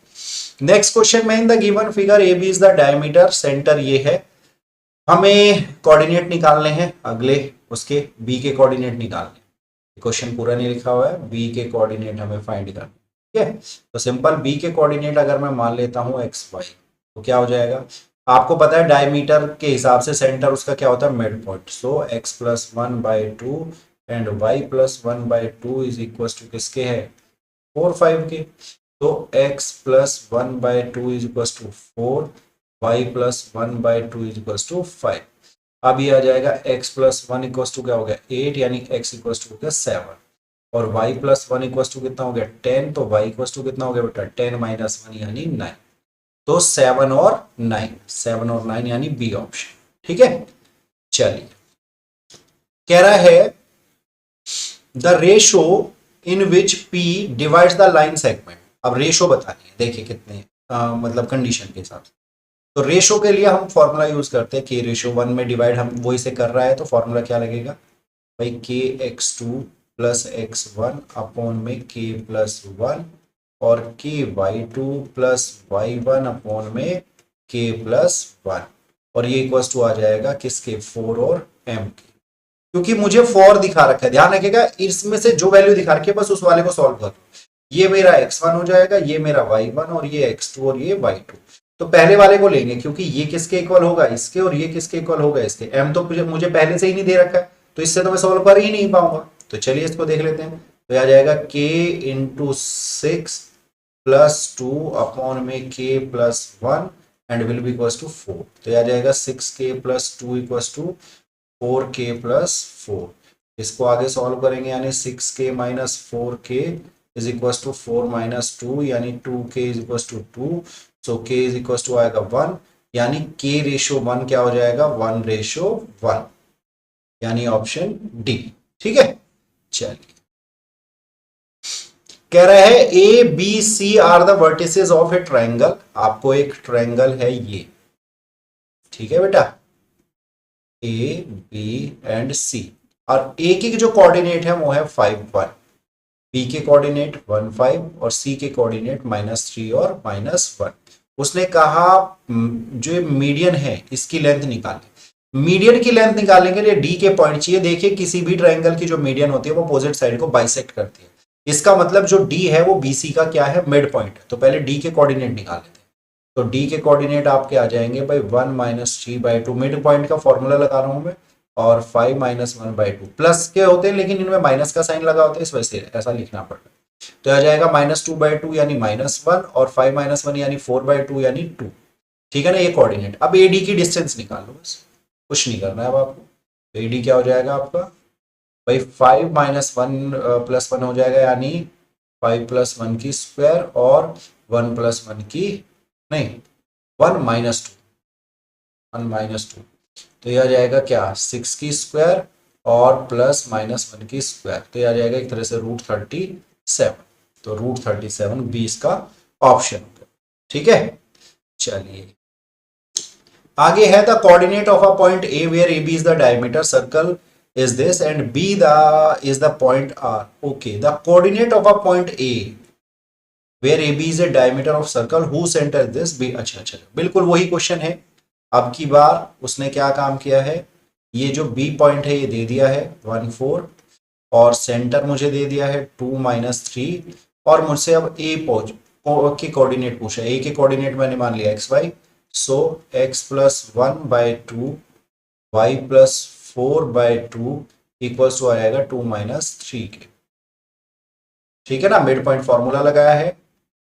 नेक्स्ट क्वेश्चन में in the given figure A B is the diameter, centre ये है, हमें कोऑर्डिनेट निकालने हैं अगले उसके, बी के कोऑर्डिनेट निकालने। क्वेश्चन पूरा नहीं लिखा हुआ है, बी के कोऑर्डिनेट हमें फाइंड करना। ठीक है, तो सिंपल बी के कोऑर्डिनेट अगर मैं मान लेता हूं एक्स वाई, तो क्या हो जाएगा? आपको पता है डायमीटर के हिसाब से सेंटर उसका क्या होता है? Mid point. So x + 1/2 and y + 1/2 is equal to किसके है? 4 5 के। तो x + 1/2 is equal to 4, y + 1/2 is equal to 5। अब ये आ जाएगा x + 1 इक्वल टू क्या हो गया? 8, यानी x इक्वल टू हो गया 7 और y + 1 इक्वल टू कितना हो गया? 10, तो y इक्वल टू कितना हो गया बेटा? 10 - 1 यानी 9। तो 7 और 9 यानी बी ऑप्शन। ठीक है, चलिए कह रहा है the ratio in which P divides the line segment. अब रेशो बतानी है, देखिए कितने मतलब कंडीशन के हिसाब से। तो रेशो के लिए हम फॉर्मूला यूज करते हैं, के रेशो 1 में डिवाइड हम वही से कर रहा है, तो फॉर्मूला क्या लगेगा भाई, के x2 प्लस x1 अपॉन में k प्लस 1 और के y2 प्लस y1 अपॉन में k प्लस 1, और ये इक्वल टू आ जाएगा किसके, 4 और m के। क्योंकि मुझे 4 दिखा रखा है, ध्यान रखिएगा इसमें से जो वैल्यू दिखा रखी है बस उस वाले को सॉल्व कर। ये मेरा x1 हो जाएगा, ये मेरा y1 और ये x2 और ये y2। तो पहले वाले को लेंगे क्योंकि ये किसके इक्वल होगा, इसके, और ये किसके इक्वल होगा, इसके। m तो मुझे पहले से ही नहीं दे रखा है, तो इससे तो मैं सॉल्व कर ही नहीं पाऊंगा। तो चलिए इसको देख लेते हैं। तो आ जाएगा k इंटू 6 प्लस 2 अपॉन में k plus 1 and will be equal to 4। तो आ जाएगा 6k plus 2 equal to 4k plus 4। इसको आगे सॉल्व करेंगे, यानी 6k minus 4k is equal to 4 minus 2, यानी 2k is equal to 2। So k is equal to आएगा 1, यानी k रेशो 1 क्या हो जाएगा, 1 रेशो 1, यानी ऑप्शन डी। ठीक है, चलिए कह रहा है A B C are the vertices of a triangle. आपको एक ट्रायंगल है ये, ठीक है बेटा, ए बी एंड सी, और ए की जो कोऑर्डिनेट है वो है 5 1, बी के कोऑर्डिनेट 1 5 और सी के कोऑर्डिनेट -3 और -1। उसने कहा जो मीडियन है इसकी लेंथ निकालें। मीडियन की लेंथ निकालने के लिए डी के पॉइंट चाहिए। देखिए किसी भी ट्रायंगल की जो मीडियन होती है वो अपोजिट साइड को बाइसेक्ट करती है, इसका मतलब जो डी है वो बीसी का क्या है, मिड पॉइंट है। तो पहले डी के कोऑर्डिनेट निकाल लेते हैं। तो डी के कोऑर्डिनेट आपके आ जाएंगे भाई 1 - 3/2, मिड पॉइंट का फॉर्मूला लगा रहा हूं मैं, और 5 - 1/2 प्लस के होते हैं लेकिन इनमें माइनस का साइन लगा होता है, इस वजह से ऐसा लिखना पड़ रहा है। तो आ जाएगा -2/2 यानी -1 और 5 - 1 यानी 4/2 यानी 2। ठीक है ना, ये कोऑर्डिनेट। अब एडी की डिस्टेंस निकाल लो, बस कुछ नहीं करना है अब आपको। तो एडी क्या हो जाएगा आपका भाई 5 - 1 + 1 हो जाएगा, यानी 5 + 1 की स्क्वायर और 1 + 1 की नहीं 1 - 2 तो यह आ जाएगा क्या 6 की स्क्वायर और प्लस -1 की स्क्वायर। तो यह आ जाएगा एक तरह से √37। तो √37 बी इसका ऑप्शन होगा। ठीक है, चलिए आगे है the coordinate of a point A where A B is the diameter circle is this and b is the point r. Okay, the coordinate of a point a where ab is a diameter of circle whose center is this b। अच्छा बिल्कुल वही question है। अब की बार उसने क्या काम किया है, ये जो b पॉइंट है ये दे दिया है 1 4 और सेंटर मुझे दे दिया है 2 - 3, और मुझसे अब a के कोऑर्डिनेट पूछा है। a के कोऑर्डिनेट मैंने मान लिया xy, so x + 1/2 y + 4/2 equals to आ जाएगा 2 - 3 के। ठीक है ना, मिड पॉइंट फॉर्मूला लगाया है,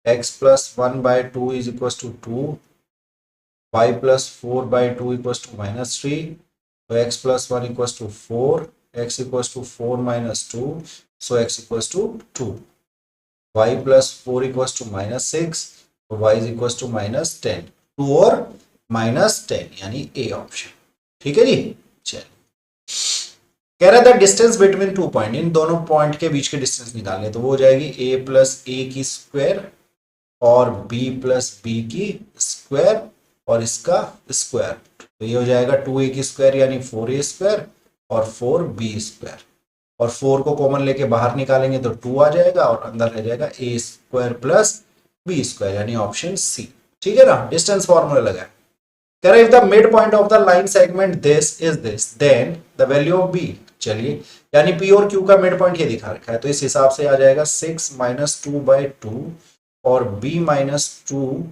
x + 1/2 is equals to 2, y + 4/2 equals to -3। तो x + 1 equals to 4, x equals to 4 - 2, सो x equals to 2, y + 4 equals to -6, तो y इज इक्वल्स टू -10, 2 और -10 यानी ए ऑप्शन। ठीक है जी, चलिए कह रहा था डिस्टेंस बिटवीन 2 पॉइंट, इन दोनों पॉइंट के बीच के डिस्टेंस निकालने। तो वो हो जाएगी a + a की स्क्वायर और b + b की स्क्वायर और इसका स्क्वायर। तो ये हो जाएगा 2a की स्क्वायर यानी 4a² और 4b², और 4 को कॉमन लेके बाहर निकालेंगे तो 2 आ जाएगा और अंदर रह जाएगा a² + b² यानी ऑप्शन सी। ठीक है ना, डिस्टेंस फॉर्मूला लगाए। कह रहा है if the midpoint of the line segment this is this then the value of b। चलिए यानी p और q का मिड पॉइंट ये दिखा रखा है, तो इस हिसाब से आ जाएगा 6 - 2/2 और b - 2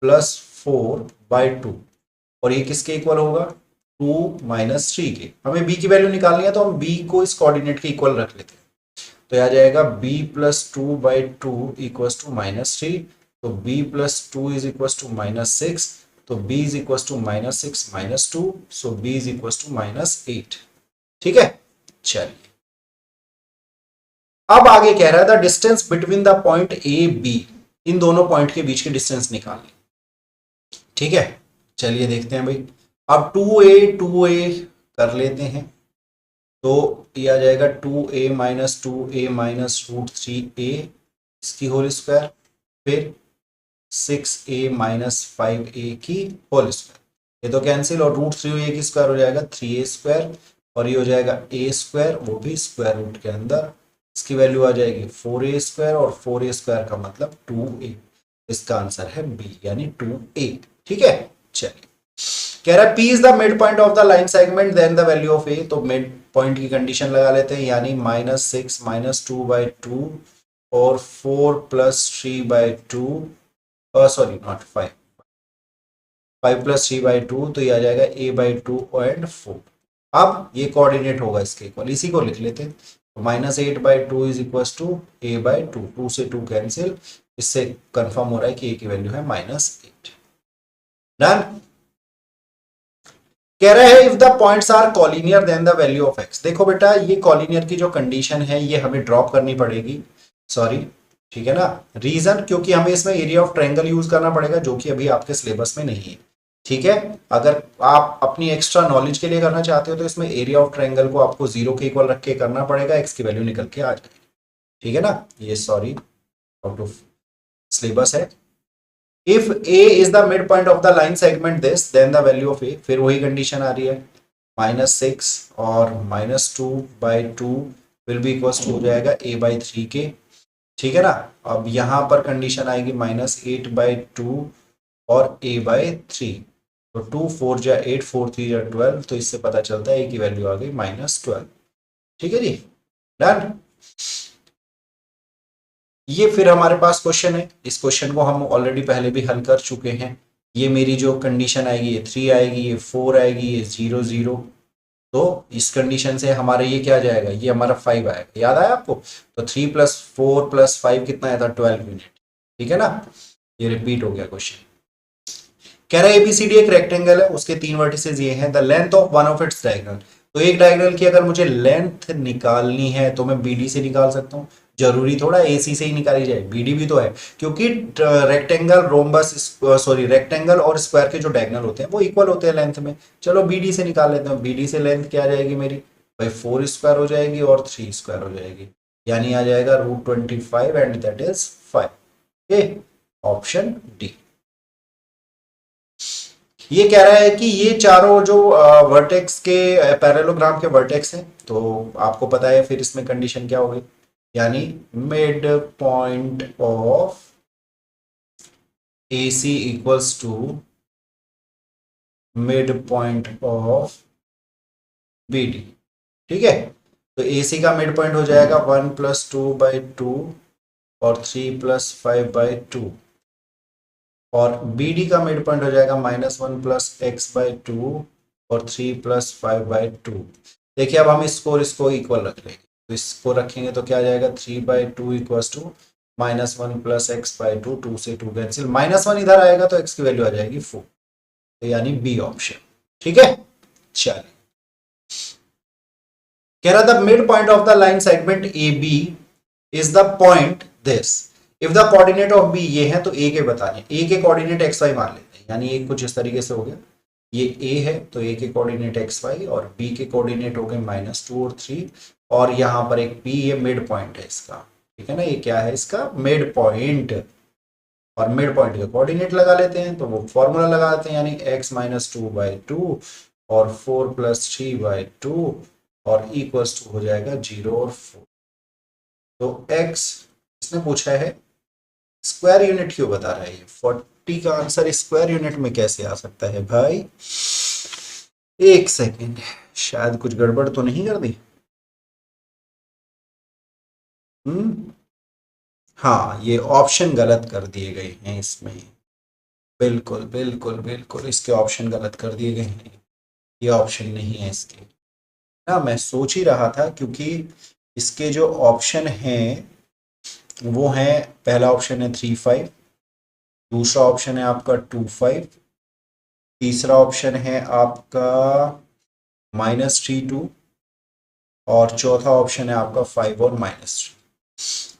+ 4/2, और ये किसके इक्वल होगा 2 - 3 के। हमें b की वैल्यू निकालनी है तो हम b को इस कोऑर्डिनेट के इक्वल रख लेते हैं। तो आ जाएगा b + 2/2 इक्वल्स टू -3, तो b + 2 इज इक्वल्स टू -6, तो b is equals to -6 - 2, so b is equals to -8। ठीक है, चलिए अब आगे कह रहा है the distance between the point A B, इन दोनों पॉइंट के बीच के डिस्टेंस निकालनी। ठीक है, चलिए देखते हैं भाई। अब 2a कर लेते हैं, तो ये आ जाएगा 2a minus 2a minus root 3a इसकी होल स्क्वायर, फिर 6a माइनस 5a की होल स्क्वायर। ये तो कैंसिल, और रूट 3a की स्क्वायर हो जाएगा 3a स्क्वायर, और ये हो जाएगा a स्क्वायर, वो भी स्क्वायर रूट के अंदर। इसकी वैल्यू आ जाएगी 4a स्क्वायर, और 4a स्क्वायर का मतलब 2a। इसका आंसर है बी, यानी 2a। ठीक है, चलिए। कह रहा है P is the mid point of the line segment then the value of A, तो मिड पॉइंट की कंडीशन लगा लेते हैं, यानी -6 माइनस 2/2 और 4 प्लस 3/2, सॉरी नॉट 5, 5 प्लस 3/2, तो ये आ जाएगा a/2 एंड 4। अब ये कोऑर्डिनेट होगा इसके इक्वल, इसी को लिख लेते हैं, तो -8/2 इज इक्वल टू a/2, 2 से 2 कैंसिल, इससे कंफर्म हो रहा है कि a की वैल्यू है -8। डन। कह रहा है if the points are collinear then the value of x। देखो बेटा, ये कॉलिनियर की जो कंडीशन है ये हमें ड्रॉप करनी पड़ेगी, सॉरी, ठीक है ना। रीजन, क्योंकि हमें इसमें एरिया ऑफ ट्रायंगल यूज करना पड़ेगा, जो कि अभी आपके सिलेबस में नहीं है। ठीक है, अगर आप अपनी एक्स्ट्रा नॉलेज के लिए करना चाहते हो तो इसमें एरिया ऑफ ट्रायंगल को आपको 0 के इक्वल रख के करना पड़ेगा, x की वैल्यू निकल के आ जाएगी। ठीक है ना, ये सॉरी आउट ऑफ सिलेबस है। If a is the mid point of the line segment this then the value of a, फिर वही कंडीशन आ रही है, -6 और -2/2 विल बी इक्वल टू हो जाएगा a/3 के। ठीक है ना, अब यहां पर कंडीशन आएगी -8/2 और a/3, तो 2 4 जा 8, 4 3 जा 12, तो इससे पता चलता है a की वैल्यू आ गई -12। ठीक है जी, डन। ये फिर हमारे पास क्वेश्चन है, इस क्वेश्चन को हम ऑलरेडी पहले भी हल कर चुके हैं। ये मेरी जो कंडीशन आएगी ये 3 आएगी, ये 4 आएगी, ये 0 0, तो इस कंडीशन से हमारा ये क्या आ जाएगा, ये हमारा 5 आएगा। याद आया आपको, तो 3 + 4 + 5 कितना आया था, 12 यूनिट। ठीक है ना, ये रिपीट हो गया क्वेश्चन। कह रहा है एबीसीडी एक रेक्टेंगल है, उसके 3 वर्टिसेस ये हैं, the length of one of its diagonal. तो एक डायगोनल की अगर मुझे लेंथ निकालनी है तो मैं बीडी से निकाल सकता हूँ, जरूरी थोड़ा एसी से ही निकाली जाए, बीडी भी तो है, क्योंकि रेक्टेंगल रोम्बस, सॉरी रेक्टेंगल और स्क्वायर के जो डायगोनल होते हैं वो इक्वल होते हैं लेंथ में। चलो बीडी से निकाल लेते हैं, बीडी से लेंथ क्या आ जाएगी मेरी भाई, 4 स्क्वायर हो जाएगी और 3 स्क्वायर हो जाएगी, यानी आ जाएगा √25 and that is 5। Okay, option D. ये कह रहा है कि ये चारों जो वर्टेक्स के पैरेललोग्राम के वर्टेक्स हैं, तो आपको पता है फिर इसमें कंडीशन क्या होगी, यानी mid point of AC equals to mid point of BD। ठीक है, तो AC का मिड पॉइंट हो जाएगा 1 + 2/2 और 3 + 5/2, और BD का मिड पॉइंट हो जाएगा -1 + x/2 और 3 + 5/2। देखिए अब हम इसको इक्वल रख लेंगे, तो इसको रखेंगे तो क्या आ जाएगा, 3/2 इक्वल्स टू -1 + x/2, 2 से 2 कैंसिल, -1 इधर आएगा तो x की वैल्यू आ जाएगी 4, तो यानी बी ऑप्शन। ठीक है, चलिए। कह रहा था mid point of the line segment AB is the point this if the coordinate of B, ये है तो ए के बताने, ए के कोऑर्डिनेट XY मान लेते हैं, यानी ये कुछ इस तरीके से हो गया, ये ए है तो ए के कोऑर्डिनेट XY और बी के कोऑर्डिनेट हो गए -2 और 3, और यहाँ पर एक P, ये मिड पॉइंट है इसका। ठीक है ना, ये क्या है इसका मिड पॉइंट, और मिड पॉइंट के कोऑर्डिनेट लगा लेते हैं, तो वो फॉर्मूला लगा देते हैं, यानी x - 2/2 और 4 + 3/2 और इक्वल्स टू हो जाएगा 0 और 4। तो x इसने पूछा है स्क्वायर यूनिट क्यों बता रहा है, ये 40 का आंसर स्क्वायर यूनिट में कैसे आ सकता है भाई, एक सेकेंड, शायद कुछ गड़बड़ तो नहीं कर दी। हाँ, ये ऑप्शन गलत कर दिए गए हैं इसमें, बिल्कुल बिल्कुल बिल्कुल, इसके ऑप्शन गलत कर दिए गए हैं, ये ऑप्शन नहीं है इसके ना, मैं सोच ही रहा था, क्योंकि इसके जो ऑप्शन हैं वो है, पहला ऑप्शन है 3 5, दूसरा ऑप्शन है आपका 2 5, तीसरा ऑप्शन है आपका -3 2, और चौथा ऑप्शन है आपका 5 और -3।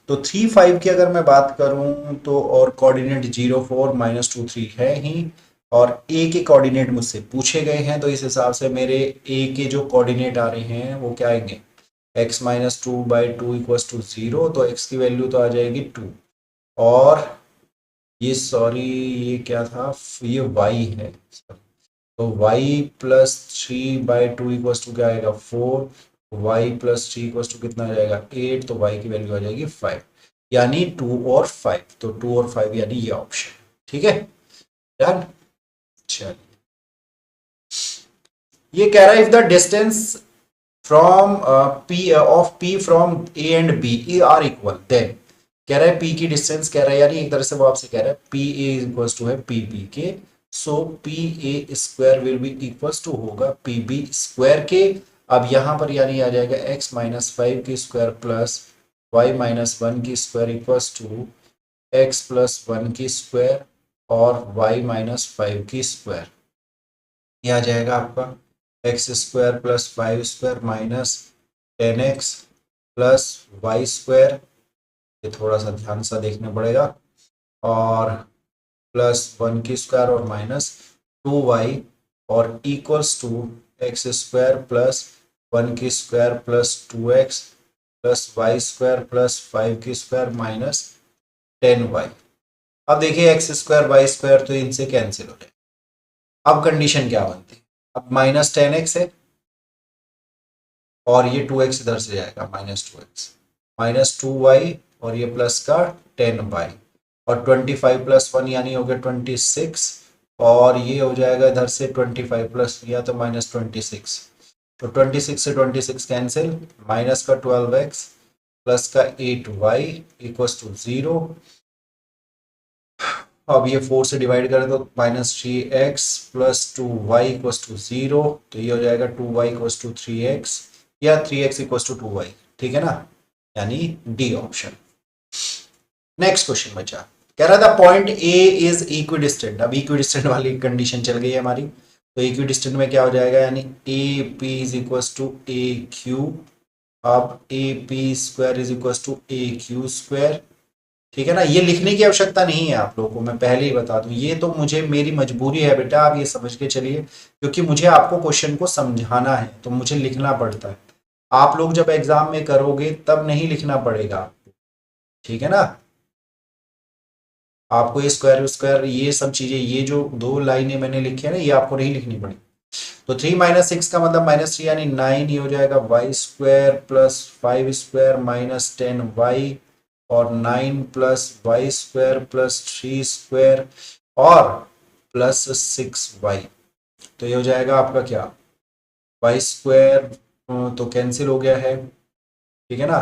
तो 3 5 की अगर मैं बात करूं तो, और कोऑर्डिनेट 0 4 -2 3 है ही, और ए के कोऑर्डिनेट मुझसे पूछे गए हैं, तो इस हिसाब से मेरे ए के जो कोऑर्डिनेट आ रहे हैं वो क्या आएंगे, x minus two by two equals to zero, तो x की वैल्यू तो आ जाएगी 2। और ये सॉरी ये क्या था, ये y है, तो y plus three by two equals to क्या आएगा 4, y plus three equals to कितना आ जाएगा 8, तो y की वैल्यू आ जाएगी 5, यानी 2 और 5, तो 2 और 5 यानी ये ऑप्शन। ठीक है डन। चलिए ये कह रहा है if the distance from p of p from a and b are equal, then कह रहा है p की डिस्टेंस कह रहा है, यानी एक तरह से वो आपसे कह रहा है p a इक्वल्स टू है p b के, so p a square will be equals to होगा p b स्क्वायर के। अब यहां पर यानी आ जाएगा x माइनस फाइव की square plus y minus one की square equals to x plus one की स्क्वायर और y माइनस फाइव की स्क्वायर। ये आ जाएगा आपका X square plus five square minus 10x plus Y square, ये थोड़ा सा ध्यान सा देखना पड़ेगा, और प्लस वन की स्क्वायर और माइनस 2y, और equals to X square plus one की square plus 2x plus Y square plus five की स्क्वायर माइनस 10y। अब देखिए एक्स स्क्वायर वाई स्क्वायर तो इनसे कैंसिल हो जाए। अब कंडीशन क्या बनती है, अब माइनस 10x है और ये 2x इधर से जाएगा माइनस 2x माइनस 2y, और ये प्लस का 10y, और 25 प्लस वन यानी हो गया 26, और ये हो जाएगा इधर से 25 प्लस या तो माइनस 26, तो 26 से 26 कैंसिल, माइनस का 12x प्लस का 8y इक्वल्स टू 0। अब ये 4 से डिवाइड करें तो minus 3x plus 2y equals to 0, तो ये हो जाएगा 2y इक्वल्स टू 3x या 3x इक्वल्स टू 2y। ठीक है ना, यानी डी ऑप्शन। नेक्स्ट क्वेश्चन बचा, कह रहा था पॉइंट ए इज इक्विडिस्टेंट। अब इक्विडिस्टेंट वाली कंडीशन चल गई है हमारी, तो इक्विडिस्टेंट में क्या हो जाएगा, यानी A P is equals to A Q. अब A P square is equals to A Q square. ठीक है ना, ये लिखने की आवश्यकता नहीं है आप लोगों को, मैं पहले ही बता दूं, ये तो मुझे मेरी मजबूरी है बेटा, आप ये समझ के चलिए, क्योंकि मुझे आपको क्वेश्चन को समझाना है तो मुझे लिखना पड़ता है। आप लोग जब एग्जाम में करोगे तब नहीं लिखना पड़ेगा। ठीक है ना, आपको ये स्क्वायर स्क्वायर ये सब चीजें, ये जो दो लाइनें मैंने लिखी है ना, ये आपको नहीं लिखनी पड़ेगी। तो 3 माइनस सिक्स का मतलब माइनस थ्री यानी 9 ही हो जाएगा, y square plus five square minus 10y, और 9 प्लस Y square plus three square और प्लस 6y। तो ये हो जाएगा आपका क्या, वाई स्क्वायर तो कैंसिल हो गया है, ठीक है ना,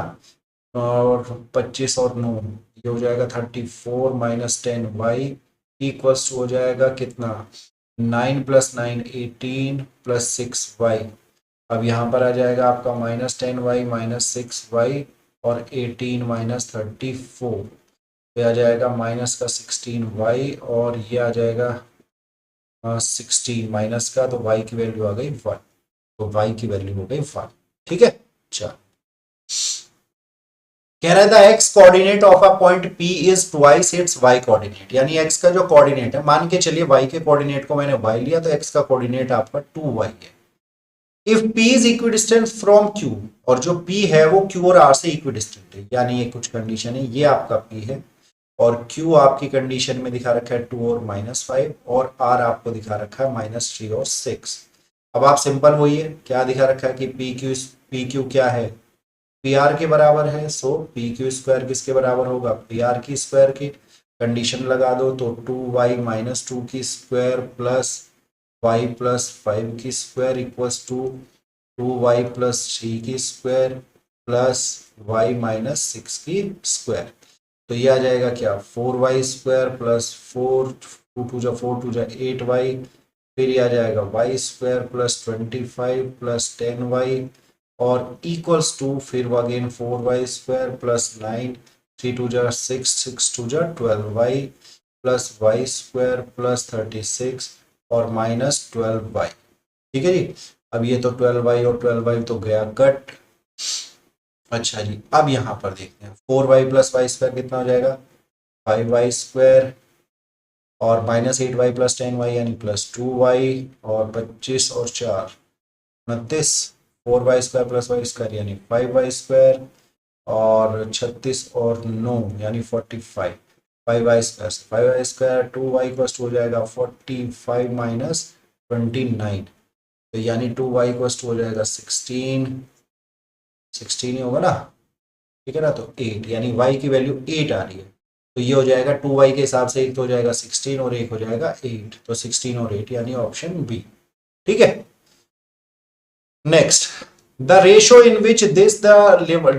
और 25 और 9 ये हो जाएगा 34 माइनस 10y इक्वल्स टू हो जाएगा कितना, 9 प्लस 9 18 प्लस 6y। अब यहाँ पर आ जाएगा आपका माइनस 10y माइनस 6y और 18 माइनस 34, तो आ जाएगा माइनस का 16y, और ये आ जाएगा 16 माइनस का, तो y की वैल्यू आ गई 1, तो y की वैल्यू हो गई 1। ठीक है, चलो कह रहा था x coordinate of a point P is twice its y coordinate, यानी x का जो कोऑर्डिनेट है, मान के चलिए y के कोऑर्डिनेट को मैंने y लिया, तो x का कोऑर्डिनेट आपका 2y है। If P is equidistant from Q, और जो P है वो Q और R से इक्विडिस्टेंट है, यानी ये कुछ कंडीशन है, ये आपका P है और Q आपकी कंडीशन में दिखा रखा है 2 और माइनस 5, और R आपको दिखा रखा है माइनस 3 और 6। अब आप सिंपल वही है, क्या दिखा रखा है कि पी क्यू क्या है, पी आर के बराबर है, सो पी क्यू स्क्वायर किसके बराबर होगा, पी आर की स्क्वायर की। कंडीशन लगा दो तो 2y माइनस टू की square plus y plus five की square equals to 2y plus three की square plus y minus six की स्क्वायर। तो ये आ जाएगा क्या, 4y स्क्वायर प्लस 4 टू जा 8y, फिर ये आ जाएगा y square plus 25 plus 10y और इक्वल्स टू फिर अगेन 4y स्क्वायर प्लस 9, 3 टू जा 6, 6 टू जा 12y plus y square plus 36 और माइनस 12y। ठीक है जी, अब ये तो 12y और 12y तो गया कट। अच्छा जी, अब यहाँ पर देखते हैं 4y प्लस वाई स्क्वायर कितना हो जाएगा, 5y स्क्वायर और -8y + 10y यानी +2y, और 25 और 4 29, 4y² + y² यानी 5y², और 36 और 9 यानी 45, 5y² 2y = हो जाएगा 45 - 29, तो यानी 2y = हो जाएगा 16, 16 ही होगा ना, ठीक है ना। तो 8 यानी y की वैल्यू 8 आ रही है, तो ये हो जाएगा 2y के हिसाब से, एक तो हो जाएगा 16 और एक हो जाएगा 8, तो 16 और 8 यानी ऑप्शन बी, ठीक है। Next, the ratio in which this the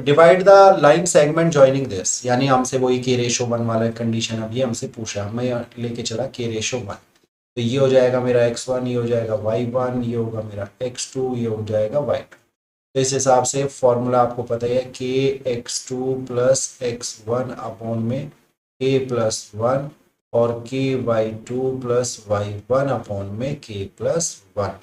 divide the line segment joining this, यानी हमसे वही k/1 वाला कंडीशन अभी हमसे पूछा, मैं लेके चला k/1, तो ये हो जाएगा मेरा x1, ये हो जाएगा y1, ये होगा मेरा x2, ये हो जाएगा y2। तो इस हिसाब से फॉर्मूला आपको पता है, kx2 + x1 अपॉन में k+1 और ky2 + y1 अपॉन में k+1,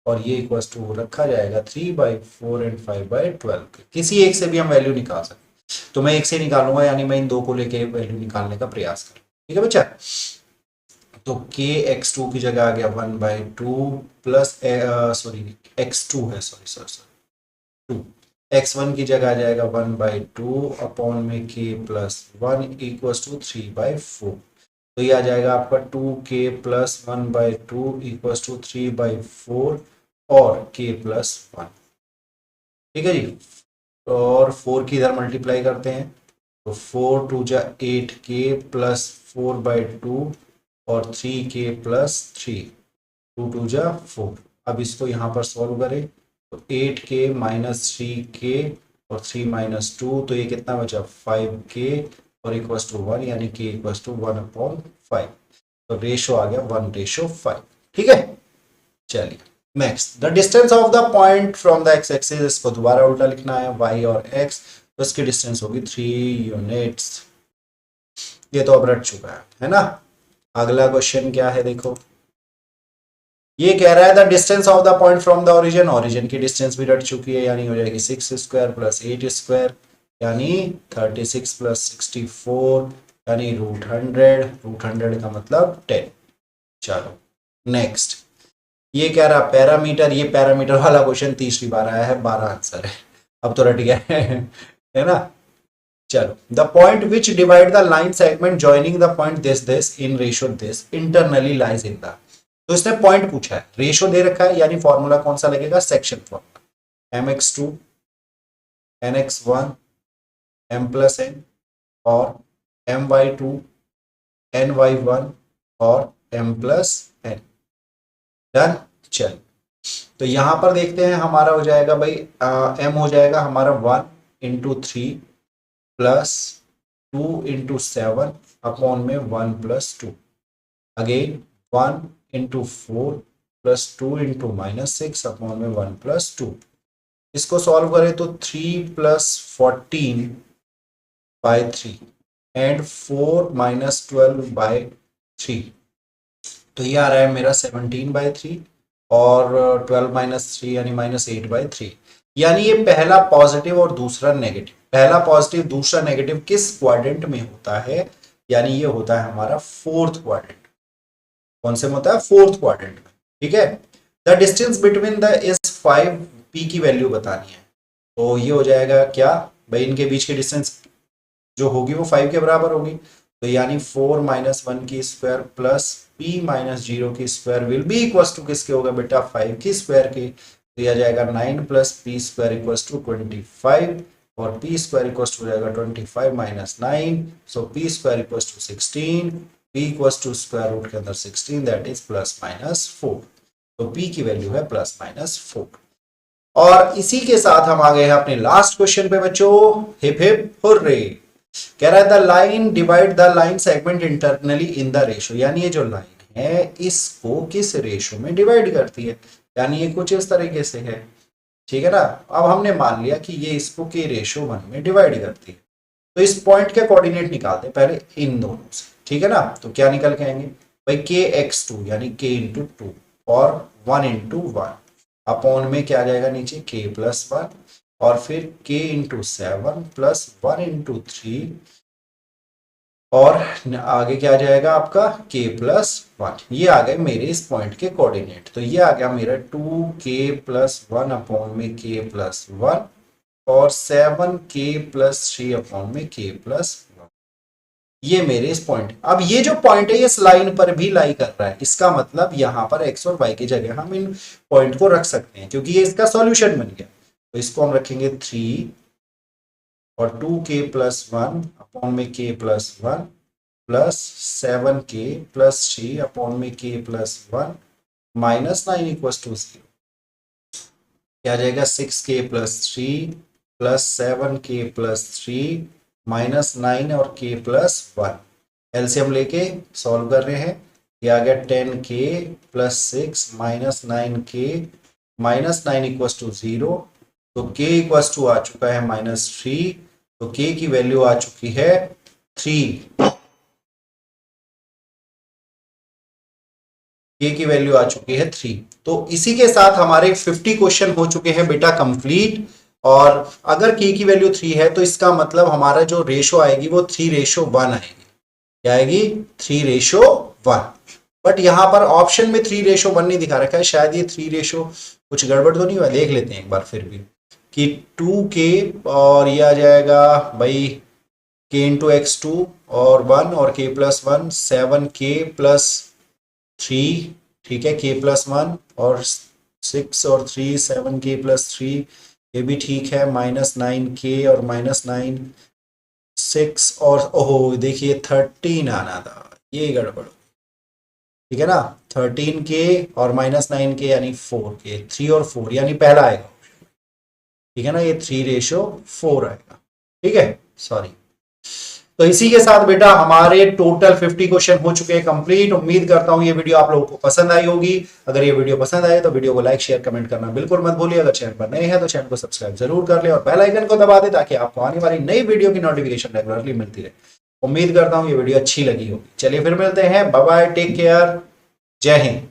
और ये इक्वल्स टू रखा जाएगा 3/4 एंड 5/12। किसी एक से भी हम वैल्यू निकाल सकते, तो मैं एक से निकालूंगा, यानी मैं इन दो को लेके वैल्यू निकालने का प्रयास करूँ, ठीक है बच्चा। तो kx2 की जगह आ गया 1/2 प्लस, सॉरी x2 है, सॉरी 2, x1 की जगह आ जाएगा 1/2 अपॉन में k+1 इक्वल्स टू 3/4, तो ये आ जाएगा आपका 2k + 1/2 इक्वल्स टू 3/4 और k+1, ठीक है जी। और 4 की इधर मल्टीप्लाई करते हैं, तो 4 2 जा 8k + 4/2 और 3k + 3, 2 2 जा 4। अब इसको यहाँ पर सॉल्व करें, तो 8k - 3k और 3 - 2, तो ये कितना बचा 5k और इक्वल्स टू 1, यानी k इक्वल्स टू 1/5, तो रेशो आ गया 1/5, ठीक है। चलिए next, the distance of the point from the x axis, इसको दोबारा उल्टा लिखना है, y और x, तो इसकी डिस्टेंस होगी 3 यूनिट्स। ये तो अब रट चुका है ना। अगला क्वेश्चन क्या है, देखो ये कह रहा है the distance of the point from the origin, origin की डिस्टेंस भी रट चुकी है, यानी हो जाएगी 6² + 8² यानी 36 + 64 यानी √100, √100 का मतलब 10। चलो नेक्स्ट, ये कह रहा पैरामीटर, ये पैरामीटर वाला क्वेश्चन तीसरी बार आया है, 12 आंसर है, अब तो रट गया है ना। चलो, the point which divide the line segment joining the point this in ratio this internally lies in the, तो इसने पॉइंट पूछा है, रेशियो दे रखा है, यानी फॉर्मूला कौन सा लगेगा, section formula, mx2 nx1 m+n और my2 ny1 और m+n, डन। चल, तो यहां पर देखते हैं, हमारा हो जाएगा भाई m हो जाएगा हमारा 1 × 3 + 2 × 7 अपॉन में 1 + 2, अगेन 1 × 4 + 2 × -6 अपॉन में 1 + 2, इसको सॉल्व करें तो 3 + 14/3 एंड 4 - 12/3, तो ये आ रहा है मेरा 17/3 और 12 - 3 यानी -8/3, यानी ये पहला पॉजिटिव और दूसरा नेगेटिव, पहला पॉजिटिव दूसरा नेगेटिव किस क्वाड्रेंट में होता है, यानी ये होता है हमारा फोर्थ क्वाड्रेंट। कौन से में होता है, फोर्थ क्वाड्रेंट में, ठीक है। The distance between the is 5, P की वैल्यू बतानी है, तो ये हो जाएगा क्या भाई, इनके बीच की डिस्टेंस जो होगी वो 5 के बराबर होगी, तो यानी 4 - 1 की स्क्वायर प्लस p - 0 की square will be equals to किसके होगा बेटा, 5 की स्क्वायर के, तो यह जाएगा 9 + p² इक्वल्स टू 25 और p² इक्वल्स टू हो जाएगा 25 - 9, so p² equals to 16, p equals to square root के अंदर 16 दैट इज +-4, तो p की वैल्यू है +-4। और इसी के साथ हम आ गए हैं अपने लास्ट क्वेश्चन पे बच्चों, हिप हिप हुर्रे। कह रहा है the line divide the line segment internally in the ratio, यानी ये जो लाइन है इसको किस रेशो में डिवाइड करती है, यानी ये कुछ इस तरीके से है, ठीक है ना। अब हमने मान लिया कि ये इसको k/1 में डिवाइड करती है, तो इस पॉइंट के कोऑर्डिनेट निकालते हैं पहले इन दोनों से, ठीक है ना। तो क्या निकल के आएंगे भाई, kx2 यानी k × 2 और 1 × 1 अपॉन में क्या आ जाएगा नीचे k+1 और फिर k × 7 + 1 × 3 और आगे क्या आ जाएगा आपका k+1। ये आ गए मेरे इस पॉइंट के कोऑर्डिनेट। तो ये आ गया मेरा 2k+1 अपॉन में k+1 और 7k+3 अपॉन में k+1। ये मेरे इस पॉइंट। अब ये जो पॉइंट है ये इस लाइन पर भी लाई कर रहा है, इसका मतलब यहां पर x और y की जगह हम इन पॉइंट को रख सकते हैं क्योंकि ये इसका सॉल्यूशन बन गया। तो इसको हम रखेंगे 3 और 2k+1 अपॉन में k+1 प्लस 7k+3 अपॉन में k+1 -9 इक्वल्स टू 0। क्या आ जाएगा 6k+3 प्लस 7k+3 -9 और k+1। एलसीएम लेके सॉल्व कर रहे हैं। ये आ गया 10k+6 -9k -9 इक्वल्स टू 0। तो k इक्वल्स टू आ चुका है -3। तो k की वैल्यू आ चुकी है 3। k की वैल्यू आ चुकी है 3। तो इसी के साथ हमारे 50 क्वेश्चन हो चुके हैं बेटा कंप्लीट। और अगर k की वैल्यू 3 है तो इसका मतलब हमारा जो रेशो आएगी वो 3:1 आएगी। क्या आएगी? 3:1। बट यहां पर ऑप्शन में 3:1 नहीं दिखा रखा है, शायद ये 3 कुछ गड़बड़ तो नहीं हुआ, देख लेते हैं एक बार फिर भी कि 2k और ये आ जाएगा भाई k इंटू x2 और 1 और k+1 7k+3। ठीक है, k+1 और 6 और 3 7k+3 ये भी ठीक है। -9k और -9 6 और ओहो देखिए 13 आना था, ये गड़बड़। ठीक है ना, 13k और -9k यानी 4k, 3 और 4 यानी पहला आएगा। ठीक है ना, ये 3:4 आएगा। ठीक है, सॉरी। तो इसी के साथ बेटा हमारे टोटल 50 क्वेश्चन हो चुके हैं कंप्लीट। उम्मीद करता हूं ये वीडियो आप लोगों को पसंद आई होगी। अगर ये वीडियो पसंद आए तो वीडियो को लाइक शेयर कमेंट करना बिल्कुल मत भूलिए। अगर चैनल पर नए हैं तो चैनल को सब्सक्राइब जरूर कर ले और बेल आइकन को दबा दे ताकि आपको आने वाली नई वीडियो की नोटिफिकेशन रेगुलरली मिलती रहे। उम्मीद करता हूं ये वीडियो अच्छी लगी होगी। चलिए फिर मिलते हैं, बाय बाय, टेक केयर, जय हिंद।